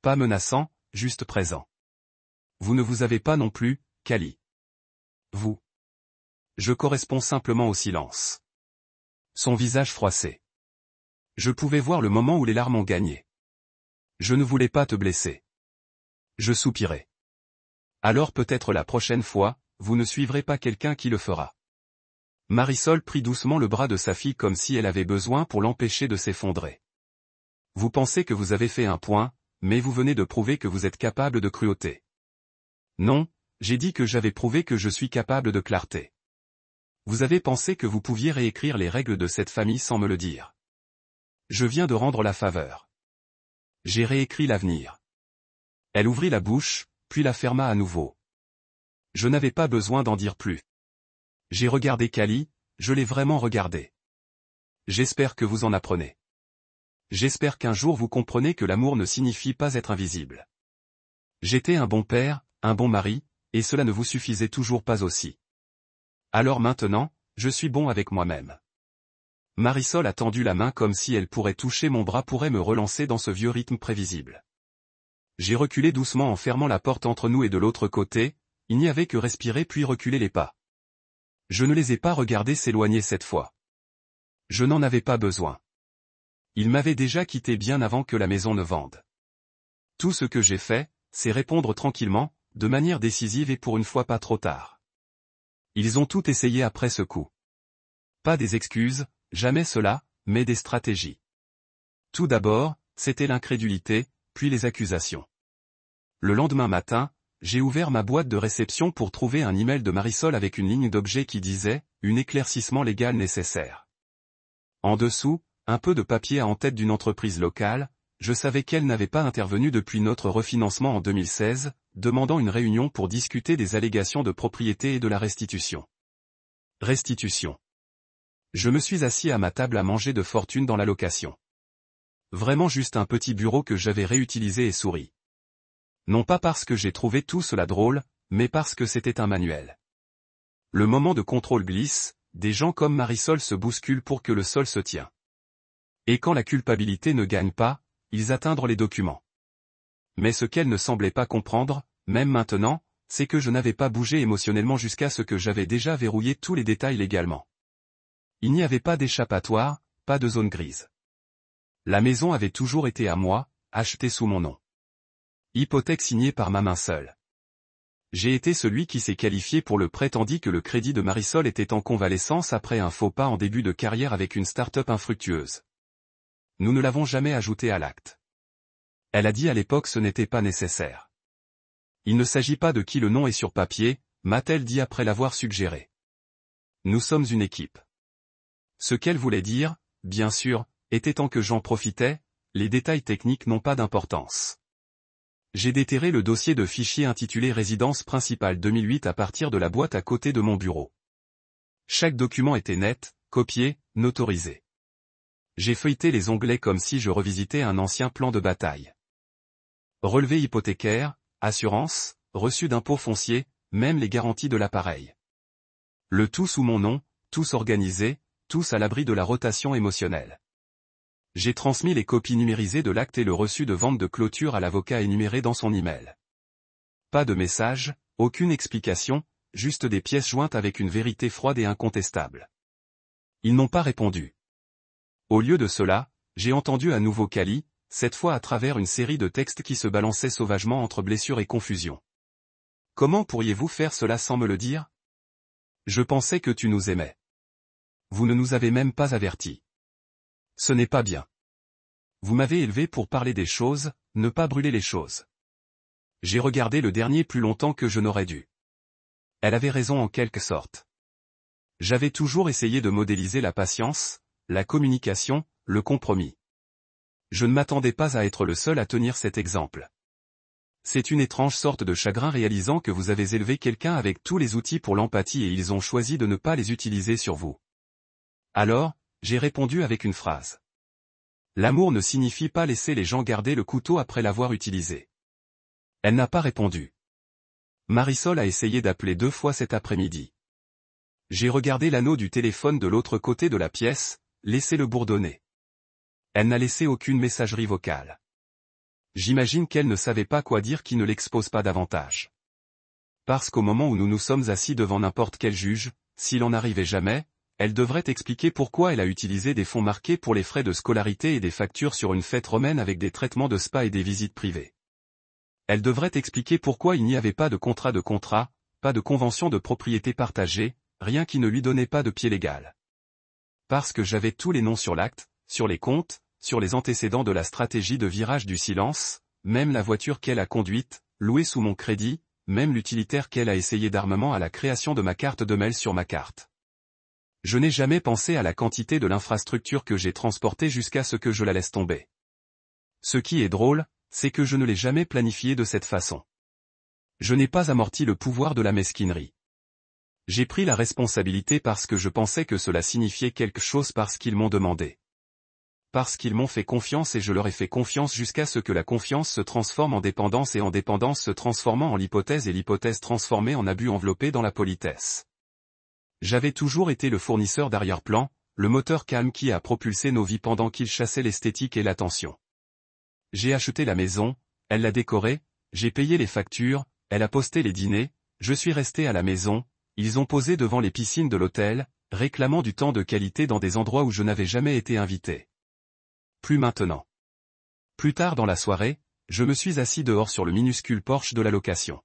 Pas menaçant, juste présent. Vous ne vous avez pas non plus, Cali. Vous. Je corresponds simplement au silence. Son visage froissé. Je pouvais voir le moment où les larmes ont gagné. Je ne voulais pas te blesser. Je soupirai. Alors peut-être la prochaine fois, vous ne suivrez pas quelqu'un qui le fera. Marisol prit doucement le bras de sa fille comme si elle avait besoin pour l'empêcher de s'effondrer. Vous pensez que vous avez fait un point, mais vous venez de prouver que vous êtes capable de cruauté. Non, j'ai dit que j'avais prouvé que je suis capable de clarté. Vous avez pensé que vous pouviez réécrire les règles de cette famille sans me le dire. Je viens de rendre la faveur. J'ai réécrit l'avenir. Elle ouvrit la bouche, puis la ferma à nouveau. Je n'avais pas besoin d'en dire plus. J'ai regardé Cali, je l'ai vraiment regardé. J'espère que vous en apprenez. J'espère qu'un jour vous comprenez que l'amour ne signifie pas être invisible. J'étais un bon père, un bon mari, et cela ne vous suffisait toujours pas aussi. Alors maintenant, je suis bon avec moi-même. Marisol a tendu la main comme si elle pourrait toucher mon bras, pourrait me relancer dans ce vieux rythme prévisible. J'ai reculé doucement en fermant la porte entre nous et de l'autre côté, il n'y avait que respirer puis reculer les pas. Je ne les ai pas regardés s'éloigner cette fois. Je n'en avais pas besoin. Ils m'avaient déjà quitté bien avant que la maison ne vende. Tout ce que j'ai fait, c'est répondre tranquillement, de manière décisive et pour une fois pas trop tard. Ils ont tout essayé après ce coup. Pas des excuses, jamais cela, mais des stratégies. Tout d'abord, c'était l'incrédulité, puis les accusations. Le lendemain matin, j'ai ouvert ma boîte de réception pour trouver un email de Marisol avec une ligne d'objet qui disait « Un éclaircissement légal nécessaire ». En dessous, un peu de papier en tête d'une entreprise locale, je savais qu'elle n'avait pas intervenu depuis notre refinancement en 2016, demandant une réunion pour discuter des allégations de propriété et de la restitution. Restitution. Je me suis assis à ma table à manger de fortune dans la location. Vraiment juste un petit bureau que j'avais réutilisé et souri. Non pas parce que j'ai trouvé tout cela drôle, mais parce que c'était un manuel. Le moment de contrôle glisse, des gens comme Marisol se bousculent pour que le sol se tient. Et quand la culpabilité ne gagne pas, ils atteignent les documents. Mais ce qu'elle ne semblait pas comprendre, même maintenant, c'est que je n'avais pas bougé émotionnellement jusqu'à ce que j'avais déjà verrouillé tous les détails légalement. Il n'y avait pas d'échappatoire, pas de zone grise. La maison avait toujours été à moi, achetée sous mon nom. Hypothèque signée par ma main seule. J'ai été celui qui s'est qualifié pour le prêt tandis que le crédit de Marisol était en convalescence après un faux pas en début de carrière avec une start-up infructueuse. Nous ne l'avons jamais ajouté à l'acte. Elle a dit à l'époque ce n'était pas nécessaire. Il ne s'agit pas de qui le nom est sur papier, m'a-t-elle dit après l'avoir suggéré. Nous sommes une équipe. Ce qu'elle voulait dire, bien sûr, était tant que j'en profitais, les détails techniques n'ont pas d'importance. J'ai déterré le dossier de fichier intitulé Résidence principale 2008 à partir de la boîte à côté de mon bureau. Chaque document était net, copié, notarisé. J'ai feuilleté les onglets comme si je revisitais un ancien plan de bataille. Relevé hypothécaire, assurance, reçu d'impôt foncier, même les garanties de l'appareil. Le tout sous mon nom, tous organisés, tous à l'abri de la rotation émotionnelle. J'ai transmis les copies numérisées de l'acte et le reçu de vente de clôture à l'avocat énuméré dans son email. Pas de message, aucune explication, juste des pièces jointes avec une vérité froide et incontestable. Ils n'ont pas répondu. Au lieu de cela, j'ai entendu à nouveau Cali, cette fois à travers une série de textes qui se balançaient sauvagement entre blessures et confusion. Comment pourriez-vous faire cela sans me le dire? Je pensais que tu nous aimais. Vous ne nous avez même pas avertis. Ce n'est pas bien. Vous m'avez élevé pour parler des choses, ne pas brûler les choses. J'ai regardé le dernier plus longtemps que je n'aurais dû. Elle avait raison en quelque sorte. J'avais toujours essayé de modéliser la patience, la communication, le compromis. Je ne m'attendais pas à être le seul à tenir cet exemple. C'est une étrange sorte de chagrin réalisant que vous avez élevé quelqu'un avec tous les outils pour l'empathie et ils ont choisi de ne pas les utiliser sur vous. Alors, j'ai répondu avec une phrase. L'amour ne signifie pas laisser les gens garder le couteau après l'avoir utilisé. Elle n'a pas répondu. Marisol a essayé d'appeler 2 fois cet après-midi. J'ai regardé l'anneau du téléphone de l'autre côté de la pièce, laissé-le bourdonner. Elle n'a laissé aucune messagerie vocale. J'imagine qu'elle ne savait pas quoi dire qui ne l'expose pas davantage. Parce qu'au moment où nous nous sommes assis devant n'importe quel juge, s'il en arrivait jamais, elle devrait expliquer pourquoi elle a utilisé des fonds marqués pour les frais de scolarité et des factures sur une fête romaine avec des traitements de spa et des visites privées. Elle devrait expliquer pourquoi il n'y avait pas de contrat, pas de convention de propriété partagée, rien qui ne lui donnait pas de pied légal. Parce que j'avais tous les noms sur l'acte, sur les comptes, sur les antécédents de la stratégie de virage du silence, même la voiture qu'elle a conduite, louée sous mon crédit, même l'utilitaire qu'elle a essayé d'armement à la création de ma carte de mail sur ma carte. Je n'ai jamais pensé à la quantité de l'infrastructure que j'ai transportée jusqu'à ce que je la laisse tomber. Ce qui est drôle, c'est que je ne l'ai jamais planifié de cette façon. Je n'ai pas amorti le pouvoir de la mesquinerie. J'ai pris la responsabilité parce que je pensais que cela signifiait quelque chose parce qu'ils m'ont demandé. Parce qu'ils m'ont fait confiance et je leur ai fait confiance jusqu'à ce que la confiance se transforme en dépendance et en dépendance se transformant en l'hypothèse et l'hypothèse transformée en abus enveloppé dans la politesse. J'avais toujours été le fournisseur d'arrière-plan, le moteur calme qui a propulsé nos vies pendant qu'ils chassaient l'esthétique et l'attention. J'ai acheté la maison, elle l'a décorée, j'ai payé les factures, elle a posté les dîners, je suis resté à la maison, ils ont posé devant les piscines de l'hôtel, réclamant du temps de qualité dans des endroits où je n'avais jamais été invité. Plus maintenant. Plus tard dans la soirée, je me suis assis dehors sur le minuscule porche de la location.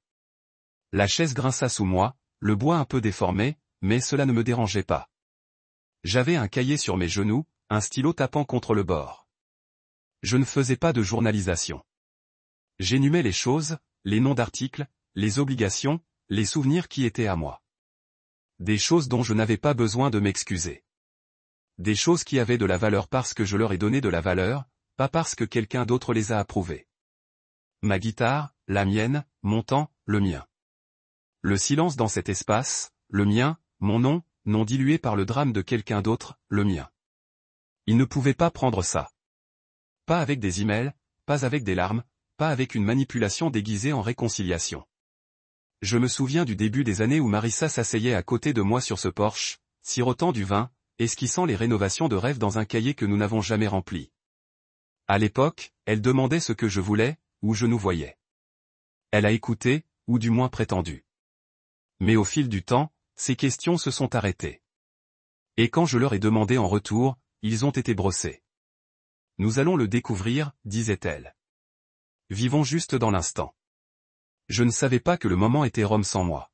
La chaise grinça sous moi, le bois un peu déformé, mais cela ne me dérangeait pas. J'avais un cahier sur mes genoux, un stylo tapant contre le bord. Je ne faisais pas de journalisation. J'énumais les choses, les noms d'articles, les obligations, les souvenirs qui étaient à moi. Des choses dont je n'avais pas besoin de m'excuser. Des choses qui avaient de la valeur parce que je leur ai donné de la valeur, pas parce que quelqu'un d'autre les a approuvées. Ma guitare, la mienne, mon temps, le mien. Le silence dans cet espace, le mien, mon nom, non dilué par le drame de quelqu'un d'autre, le mien. Il ne pouvait pas prendre ça. Pas avec des emails, pas avec des larmes, pas avec une manipulation déguisée en réconciliation. Je me souviens du début des années où Marissa s'asseyait à côté de moi sur ce porche, sirotant du vin, esquissant les rénovations de rêve dans un cahier que nous n'avons jamais rempli. À l'époque, elle demandait ce que je voulais, où je nous voyais. Elle a écouté, ou du moins prétendu. Mais au fil du temps, ces questions se sont arrêtées. Et quand je leur ai demandé en retour, ils ont été brossés. Nous allons le découvrir, disait-elle. Vivons juste dans l'instant. Je ne savais pas que le moment était Rome sans moi.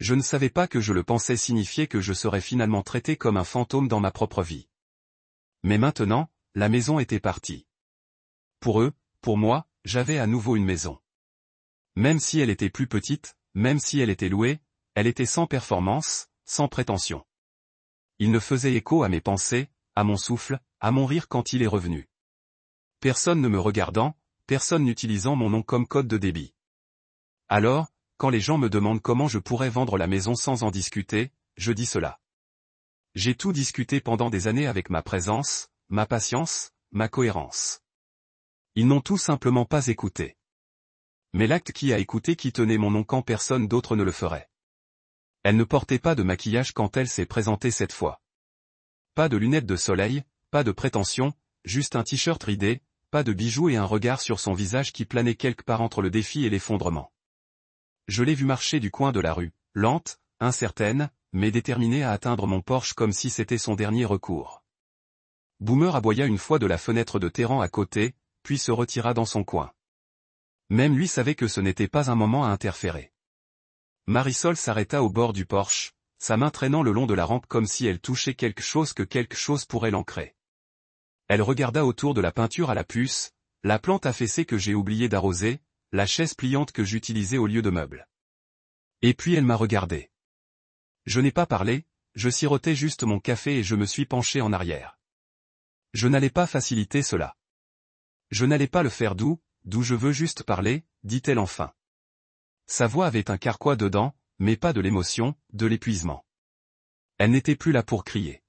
Je ne savais pas que je le pensais signifier que je serais finalement traité comme un fantôme dans ma propre vie. Mais maintenant, la maison était partie. Pour eux, pour moi, j'avais à nouveau une maison. Même si elle était plus petite, même si elle était louée, elle était sans performance, sans prétention. Il ne faisait écho à mes pensées, à mon souffle, à mon rire quand il est revenu. Personne ne me regardant, personne n'utilisant mon nom comme code de débit. Alors, quand les gens me demandent comment je pourrais vendre la maison sans en discuter, je dis cela. J'ai tout discuté pendant des années avec ma présence, ma patience, ma cohérence. Ils n'ont tout simplement pas écouté. Mais l'acte qui a écouté qui tenait mon nom quand personne d'autre ne le ferait. Elle ne portait pas de maquillage quand elle s'est présentée cette fois. Pas de lunettes de soleil, pas de prétention, juste un t-shirt ridé, pas de bijoux et un regard sur son visage qui planait quelque part entre le défi et l'effondrement. Je l'ai vue marcher du coin de la rue, lente, incertaine, mais déterminée à atteindre mon Porsche comme si c'était son dernier recours. Boomer aboya une fois de la fenêtre de Terran à côté, puis se retira dans son coin. Même lui savait que ce n'était pas un moment à interférer. Marisol s'arrêta au bord du Porsche, sa main traînant le long de la rampe comme si elle touchait quelque chose que quelque chose pourrait l'ancrer. Elle regarda autour de la peinture à la puce, la plante affaissée que j'ai oublié d'arroser, la chaise pliante que j'utilisais au lieu de meuble. Et puis elle m'a regardé. Je n'ai pas parlé, je sirotais juste mon café et je me suis penché en arrière. Je n'allais pas faciliter cela. Je n'allais pas le faire doux, d'où je veux juste parler, dit-elle enfin. Sa voix avait un carquois dedans, mais pas de l'émotion, de l'épuisement. Elle n'était plus là pour crier.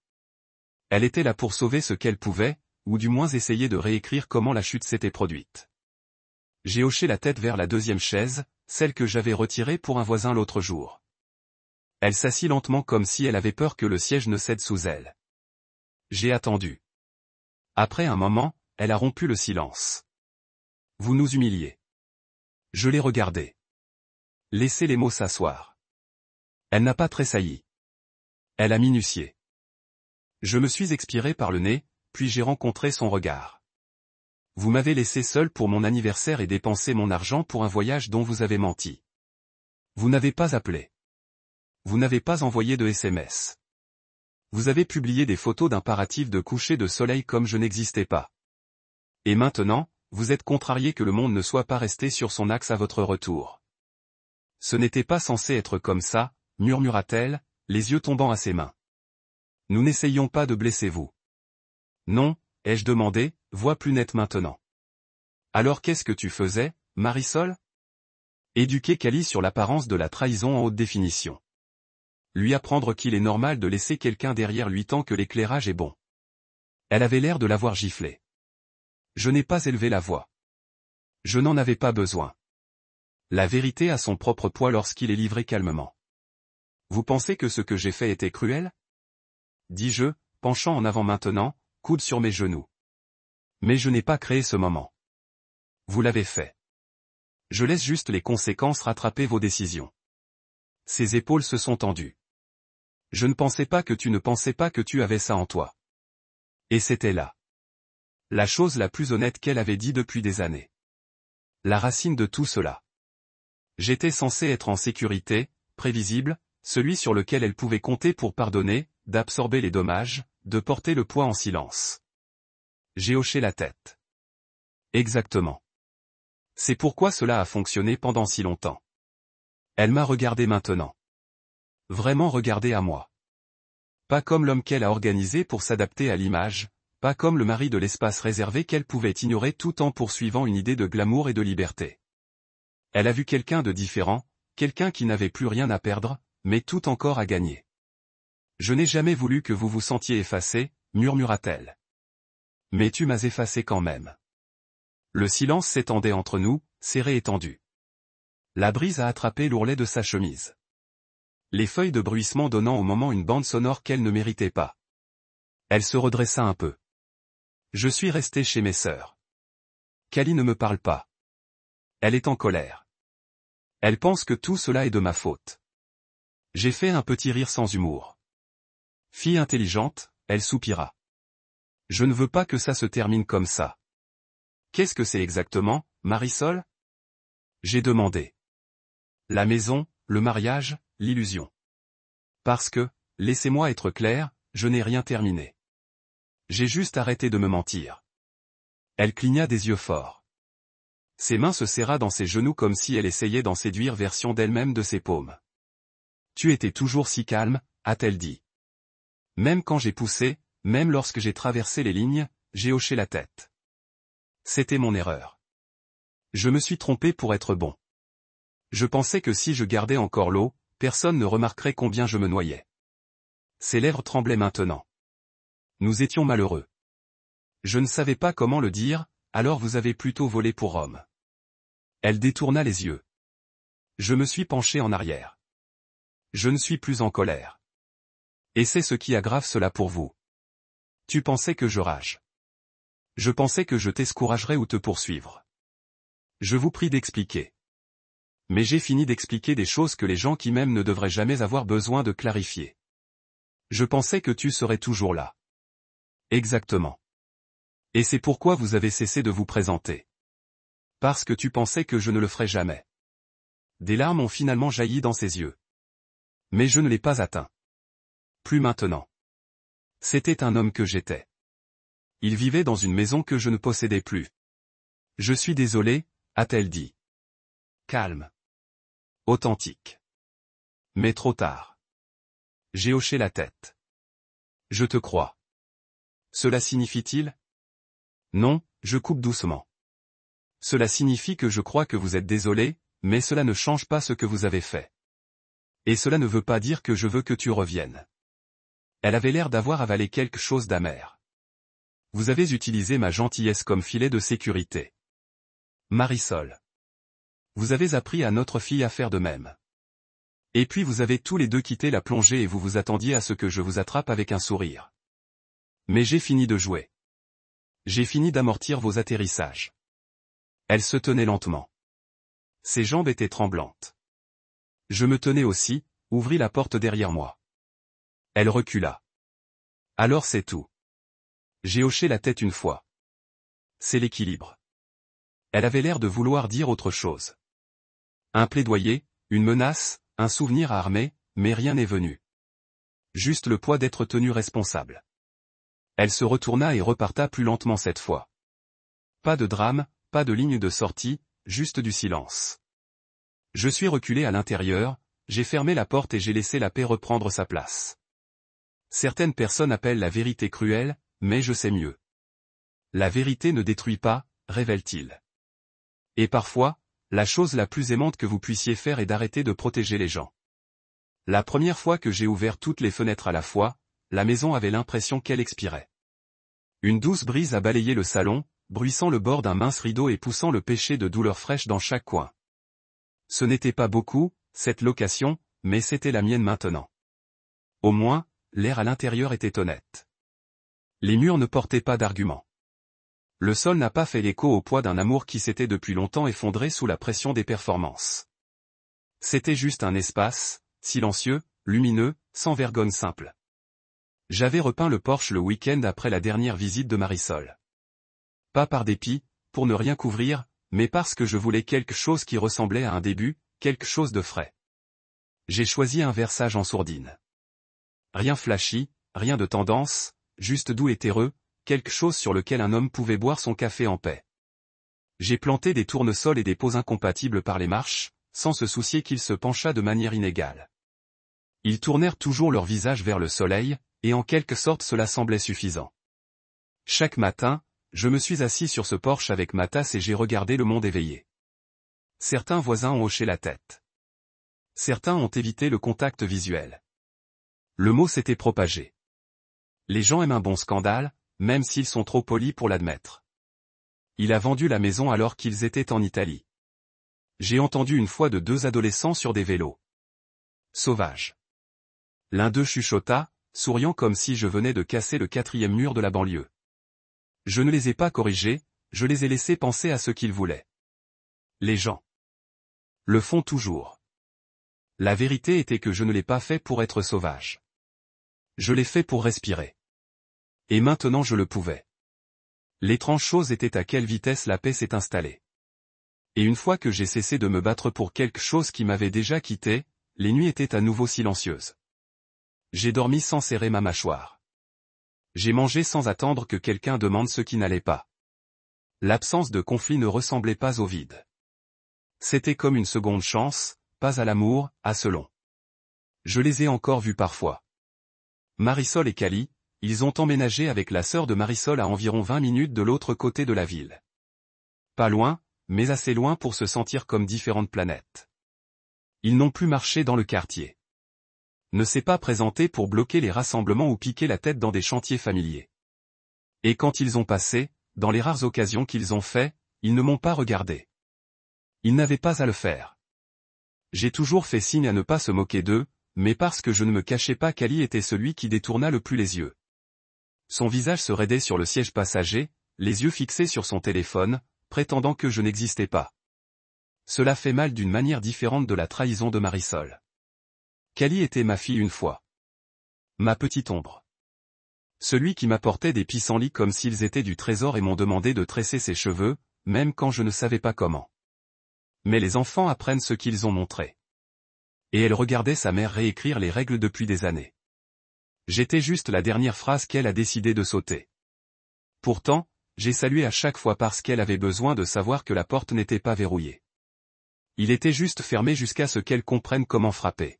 Elle était là pour sauver ce qu'elle pouvait, ou du moins essayer de réécrire comment la chute s'était produite. J'ai hoché la tête vers la deuxième chaise, celle que j'avais retirée pour un voisin l'autre jour. Elle s'assit lentement comme si elle avait peur que le siège ne cède sous elle. J'ai attendu. Après un moment, elle a rompu le silence. Vous nous humiliez. Je l'ai regardée. Laissez les mots s'asseoir. Elle n'a pas tressailli. Elle a minutié. Je me suis expiré par le nez, puis j'ai rencontré son regard. Vous m'avez laissé seul pour mon anniversaire et dépensé mon argent pour un voyage dont vous avez menti. Vous n'avez pas appelé. Vous n'avez pas envoyé de SMS. Vous avez publié des photos d'impératifs de coucher de soleil comme je n'existais pas. Et maintenant, vous êtes contrarié que le monde ne soit pas resté sur son axe à votre retour. Ce n'était pas censé être comme ça, murmura-t-elle, les yeux tombant à ses mains. Nous n'essayions pas de blesser vous. Non, ai-je demandé, voix plus nette maintenant. Alors qu'est-ce que tu faisais, Marisol? Éduquer Cali sur l'apparence de la trahison en haute définition. Lui apprendre qu'il est normal de laisser quelqu'un derrière lui tant que l'éclairage est bon. Elle avait l'air de l'avoir giflé. Je n'ai pas élevé la voix. Je n'en avais pas besoin. La vérité a son propre poids lorsqu'il est livré calmement. Vous pensez que ce que j'ai fait était cruel? Dis-je, penchant en avant maintenant, coude sur mes genoux. Mais je n'ai pas créé ce moment. Vous l'avez fait. Je laisse juste les conséquences rattraper vos décisions. Ses épaules se sont tendues. Je ne pensais pas que tu ne pensais pas que tu avais ça en toi. Et c'était là. La chose la plus honnête qu'elle avait dit depuis des années. La racine de tout cela. J'étais censé être en sécurité, prévisible, celui sur lequel elle pouvait compter pour pardonner, d'absorber les dommages, de porter le poids en silence. J'ai hoché la tête. Exactement. C'est pourquoi cela a fonctionné pendant si longtemps. Elle m'a regardé maintenant. Vraiment regardé à moi. Pas comme l'homme qu'elle a organisé pour s'adapter à l'image, pas comme le mari de l'espace réservé qu'elle pouvait ignorer tout en poursuivant une idée de glamour et de liberté. Elle a vu quelqu'un de différent, quelqu'un qui n'avait plus rien à perdre, mais tout encore à gagner. Je n'ai jamais voulu que vous vous sentiez effacé, murmura-t-elle. Mais tu m'as effacé quand même. Le silence s'étendait entre nous, serré et tendu. La brise a attrapé l'ourlet de sa chemise. Les feuilles de bruissement donnant au moment une bande sonore qu'elle ne méritait pas. Elle se redressa un peu. Je suis resté chez mes sœurs. Cali ne me parle pas. Elle est en colère. Elle pense que tout cela est de ma faute. J'ai fait un petit rire sans humour. Fille intelligente, elle soupira. Je ne veux pas que ça se termine comme ça. Qu'est-ce que c'est exactement, Marisol? J'ai demandé. La maison, le mariage, l'illusion. Parce que, laissez-moi être clair, je n'ai rien terminé. J'ai juste arrêté de me mentir. Elle cligna des yeux forts. Ses mains se serra dans ses genoux comme si elle essayait d'en séduire version d'elle-même de ses paumes. Tu étais toujours si calme, a-t-elle dit. Même quand j'ai poussé, même lorsque j'ai traversé les lignes, j'ai hoché la tête. C'était mon erreur. Je me suis trompé pour être bon. Je pensais que si je gardais encore l'eau, personne ne remarquerait combien je me noyais. Ses lèvres tremblaient maintenant. Nous étions malheureux. Je ne savais pas comment le dire, alors vous avez plutôt volé pour Rome. Elle détourna les yeux. Je me suis penché en arrière. Je ne suis plus en colère. Et c'est ce qui aggrave cela pour vous. Tu pensais que je rage. Je pensais que je t'escouragerais ou te poursuivre. Je vous prie d'expliquer. Mais j'ai fini d'expliquer des choses que les gens qui m'aiment ne devraient jamais avoir besoin de clarifier. Je pensais que tu serais toujours là. Exactement. Et c'est pourquoi vous avez cessé de vous présenter. Parce que tu pensais que je ne le ferais jamais. Des larmes ont finalement jailli dans ses yeux. Mais je ne l'ai pas atteint. Plus maintenant. C'était un homme que j'étais. Il vivait dans une maison que je ne possédais plus. Je suis désolé, a-t-elle dit. Calme. Authentique. Mais trop tard. J'ai hoché la tête. Je te crois. Cela signifie-t-il? Non, je coupe doucement. Cela signifie que je crois que vous êtes désolé, mais cela ne change pas ce que vous avez fait. Et cela ne veut pas dire que je veux que tu reviennes. Elle avait l'air d'avoir avalé quelque chose d'amer. Vous avez utilisé ma gentillesse comme filet de sécurité. Marisol. Vous avez appris à notre fille à faire de même. Et puis vous avez tous les deux quitté la plongée et vous vous attendiez à ce que je vous attrape avec un sourire. Mais j'ai fini de jouer. J'ai fini d'amortir vos atterrissages. Elle se tenait lentement. Ses jambes étaient tremblantes. Je me tenais aussi, ouvris la porte derrière moi. Elle recula. Alors c'est tout. J'ai hoché la tête une fois. C'est l'équilibre. Elle avait l'air de vouloir dire autre chose. Un plaidoyer, une menace, un souvenir à armer, mais rien n'est venu. Juste le poids d'être tenu responsable. Elle se retourna et reparta plus lentement cette fois. Pas de drame, pas de ligne de sortie, juste du silence. Je suis reculé à l'intérieur, j'ai fermé la porte et j'ai laissé la paix reprendre sa place. Certaines personnes appellent la vérité cruelle, mais je sais mieux. La vérité ne détruit pas, révèle-t-il. Et parfois, la chose la plus aimante que vous puissiez faire est d'arrêter de protéger les gens. La première fois que j'ai ouvert toutes les fenêtres à la fois, la maison avait l'impression qu'elle expirait. Une douce brise a balayé le salon, bruissant le bord d'un mince rideau et poussant le péché de douleur fraîche dans chaque coin. Ce n'était pas beaucoup, cette location, mais c'était la mienne maintenant. Au moins, l'air à l'intérieur était honnête. Les murs ne portaient pas d'arguments. Le sol n'a pas fait l'écho au poids d'un amour qui s'était depuis longtemps effondré sous la pression des performances. C'était juste un espace, silencieux, lumineux, sans vergogne simple. J'avais repeint le porche le week-end après la dernière visite de Marisol. Pas par dépit, pour ne rien couvrir, mais parce que je voulais quelque chose qui ressemblait à un début, quelque chose de frais. J'ai choisi un versage en sourdine. Rien flashy, rien de tendance, juste doux et terreux, quelque chose sur lequel un homme pouvait boire son café en paix. J'ai planté des tournesols et des pots incompatibles par les marches, sans se soucier qu'ils se penchât de manière inégale. Ils tournèrent toujours leur visage vers le soleil, et en quelque sorte cela semblait suffisant. Chaque matin, je me suis assis sur ce porche avec ma tasse et j'ai regardé le monde éveillé. Certains voisins ont hoché la tête. Certains ont évité le contact visuel. Le mot s'était propagé. Les gens aiment un bon scandale, même s'ils sont trop polis pour l'admettre. Il a vendu la maison alors qu'ils étaient en Italie. J'ai entendu une fois de deux adolescents sur des vélos. Sauvages. L'un d'eux chuchota, souriant comme si je venais de casser le 4e mur de la banlieue. Je ne les ai pas corrigés, je les ai laissés penser à ce qu'ils voulaient. Les gens le font toujours. La vérité était que je ne l'ai pas fait pour être sauvage. Je l'ai fait pour respirer. Et maintenant je le pouvais. L'étrange chose était à quelle vitesse la paix s'est installée. Et une fois que j'ai cessé de me battre pour quelque chose qui m'avait déjà quitté, les nuits étaient à nouveau silencieuses. J'ai dormi sans serrer ma mâchoire. J'ai mangé sans attendre que quelqu'un demande ce qui n'allait pas. L'absence de conflit ne ressemblait pas au vide. C'était comme une seconde chance, pas à l'amour, à selon. Je les ai encore vus parfois. Marisol et Cali, ils ont emménagé avec la sœur de Marisol à environ 20 minutes de l'autre côté de la ville. Pas loin, mais assez loin pour se sentir comme différentes planètes. Ils n'ont plus marché dans le quartier. Ne s'est pas présenté pour bloquer les rassemblements ou piquer la tête dans des chantiers familiers. Et quand ils ont passé, dans les rares occasions qu'ils ont fait, ils ne m'ont pas regardé. Ils n'avaient pas à le faire. J'ai toujours fait signe à ne pas se moquer d'eux, mais parce que je ne me cachais pas qu'Ali était celui qui détourna le plus les yeux. Son visage se raidait sur le siège passager, les yeux fixés sur son téléphone, prétendant que je n'existais pas. Cela fait mal d'une manière différente de la trahison de Marisol. Cali était ma fille une fois. Ma petite ombre. Celui qui m'apportait des pissenlits comme s'ils étaient du trésor et m'ont demandé de tresser ses cheveux, même quand je ne savais pas comment. Mais les enfants apprennent ce qu'ils ont montré. Et elle regardait sa mère réécrire les règles depuis des années. J'étais juste la dernière phrase qu'elle a décidé de sauter. Pourtant, j'ai salué à chaque fois parce qu'elle avait besoin de savoir que la porte n'était pas verrouillée. Il était juste fermé jusqu'à ce qu'elle comprenne comment frapper.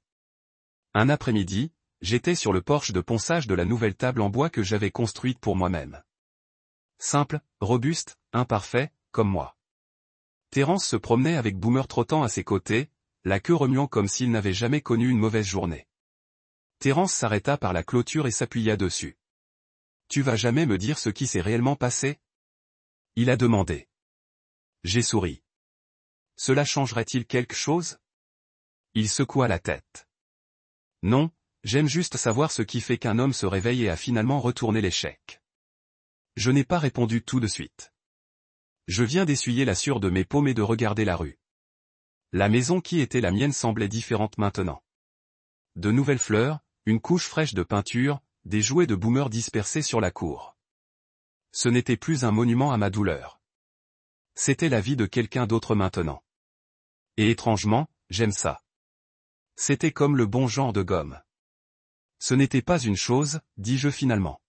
Un après-midi, j'étais sur le porche de ponçage de la nouvelle table en bois que j'avais construite pour moi-même. Simple, robuste, imparfait, comme moi. Terence se promenait avec Boomer trottant à ses côtés, la queue remuant comme s'il n'avait jamais connu une mauvaise journée. Terence s'arrêta par la clôture et s'appuya dessus. « Tu vas jamais me dire ce qui s'est réellement passé ?» il a demandé. J'ai souri. « Cela changerait-il quelque chose ?» Il secoua la tête. « Non, j'aime juste savoir ce qui fait qu'un homme se réveille et a finalement retourné l'échec. » Je n'ai pas répondu tout de suite. Je viens d'essuyer la sueur de mes paumes et de regarder la rue. La maison qui était la mienne semblait différente maintenant. De nouvelles fleurs, une couche fraîche de peinture, des jouets de Boomer dispersés sur la cour. Ce n'était plus un monument à ma douleur. C'était la vie de quelqu'un d'autre maintenant. Et étrangement, j'aime ça. C'était comme le bon genre de gomme. Ce n'était pas une chose, dis-je finalement.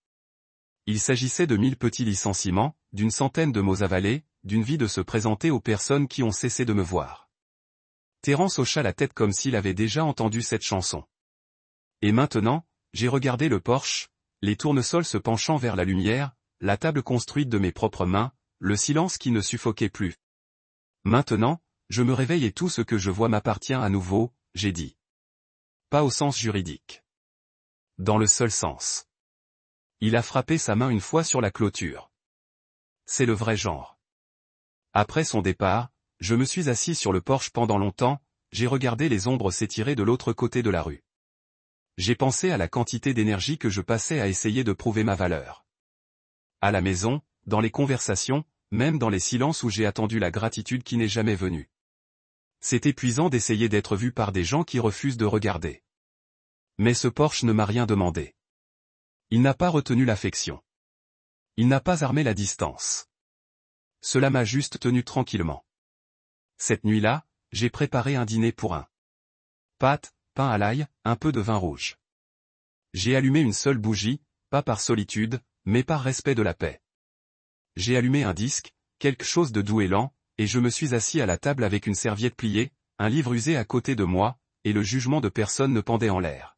Il s'agissait de 1000 petits licenciements, d'une centaine de mots avalés, d'une vie de se présenter aux personnes qui ont cessé de me voir. Terence hocha la tête comme s'il avait déjà entendu cette chanson. Et maintenant, j'ai regardé le porche, les tournesols se penchant vers la lumière, la table construite de mes propres mains, le silence qui ne suffoquait plus. Maintenant, je me réveille et tout ce que je vois m'appartient à nouveau, j'ai dit. Pas au sens juridique. Dans le seul sens. Il a frappé sa main une fois sur la clôture. C'est le vrai genre. Après son départ, je me suis assis sur le porche pendant longtemps, j'ai regardé les ombres s'étirer de l'autre côté de la rue. J'ai pensé à la quantité d'énergie que je passais à essayer de prouver ma valeur. À la maison, dans les conversations, même dans les silences où j'ai attendu la gratitude qui n'est jamais venue. C'est épuisant d'essayer d'être vu par des gens qui refusent de regarder. Mais ce porche ne m'a rien demandé. Il n'a pas retenu l'affection. Il n'a pas armé la distance. Cela m'a juste tenu tranquillement. Cette nuit-là, j'ai préparé un dîner pour un. Pâtes, pain à l'ail, un peu de vin rouge. J'ai allumé une seule bougie, pas par solitude, mais par respect de la paix. J'ai allumé un disque, quelque chose de doux et lent, et je me suis assis à la table avec une serviette pliée, un livre usé à côté de moi, et le jugement de personne ne pendait en l'air.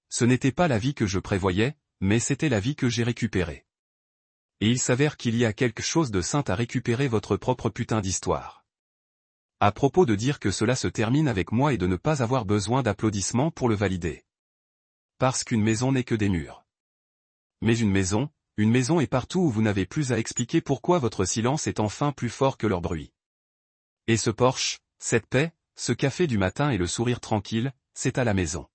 Ce n'était pas la vie que je prévoyais, mais c'était la vie que j'ai récupérée. Et il s'avère qu'il y a quelque chose de sain à récupérer votre propre putain d'histoire. À propos de dire que cela se termine avec moi et de ne pas avoir besoin d'applaudissements pour le valider. Parce qu'une maison n'est que des murs. Mais une maison est partout où vous n'avez plus à expliquer pourquoi votre silence est enfin plus fort que leur bruit. Et ce porche, cette paix, ce café du matin et le sourire tranquille, c'est à la maison.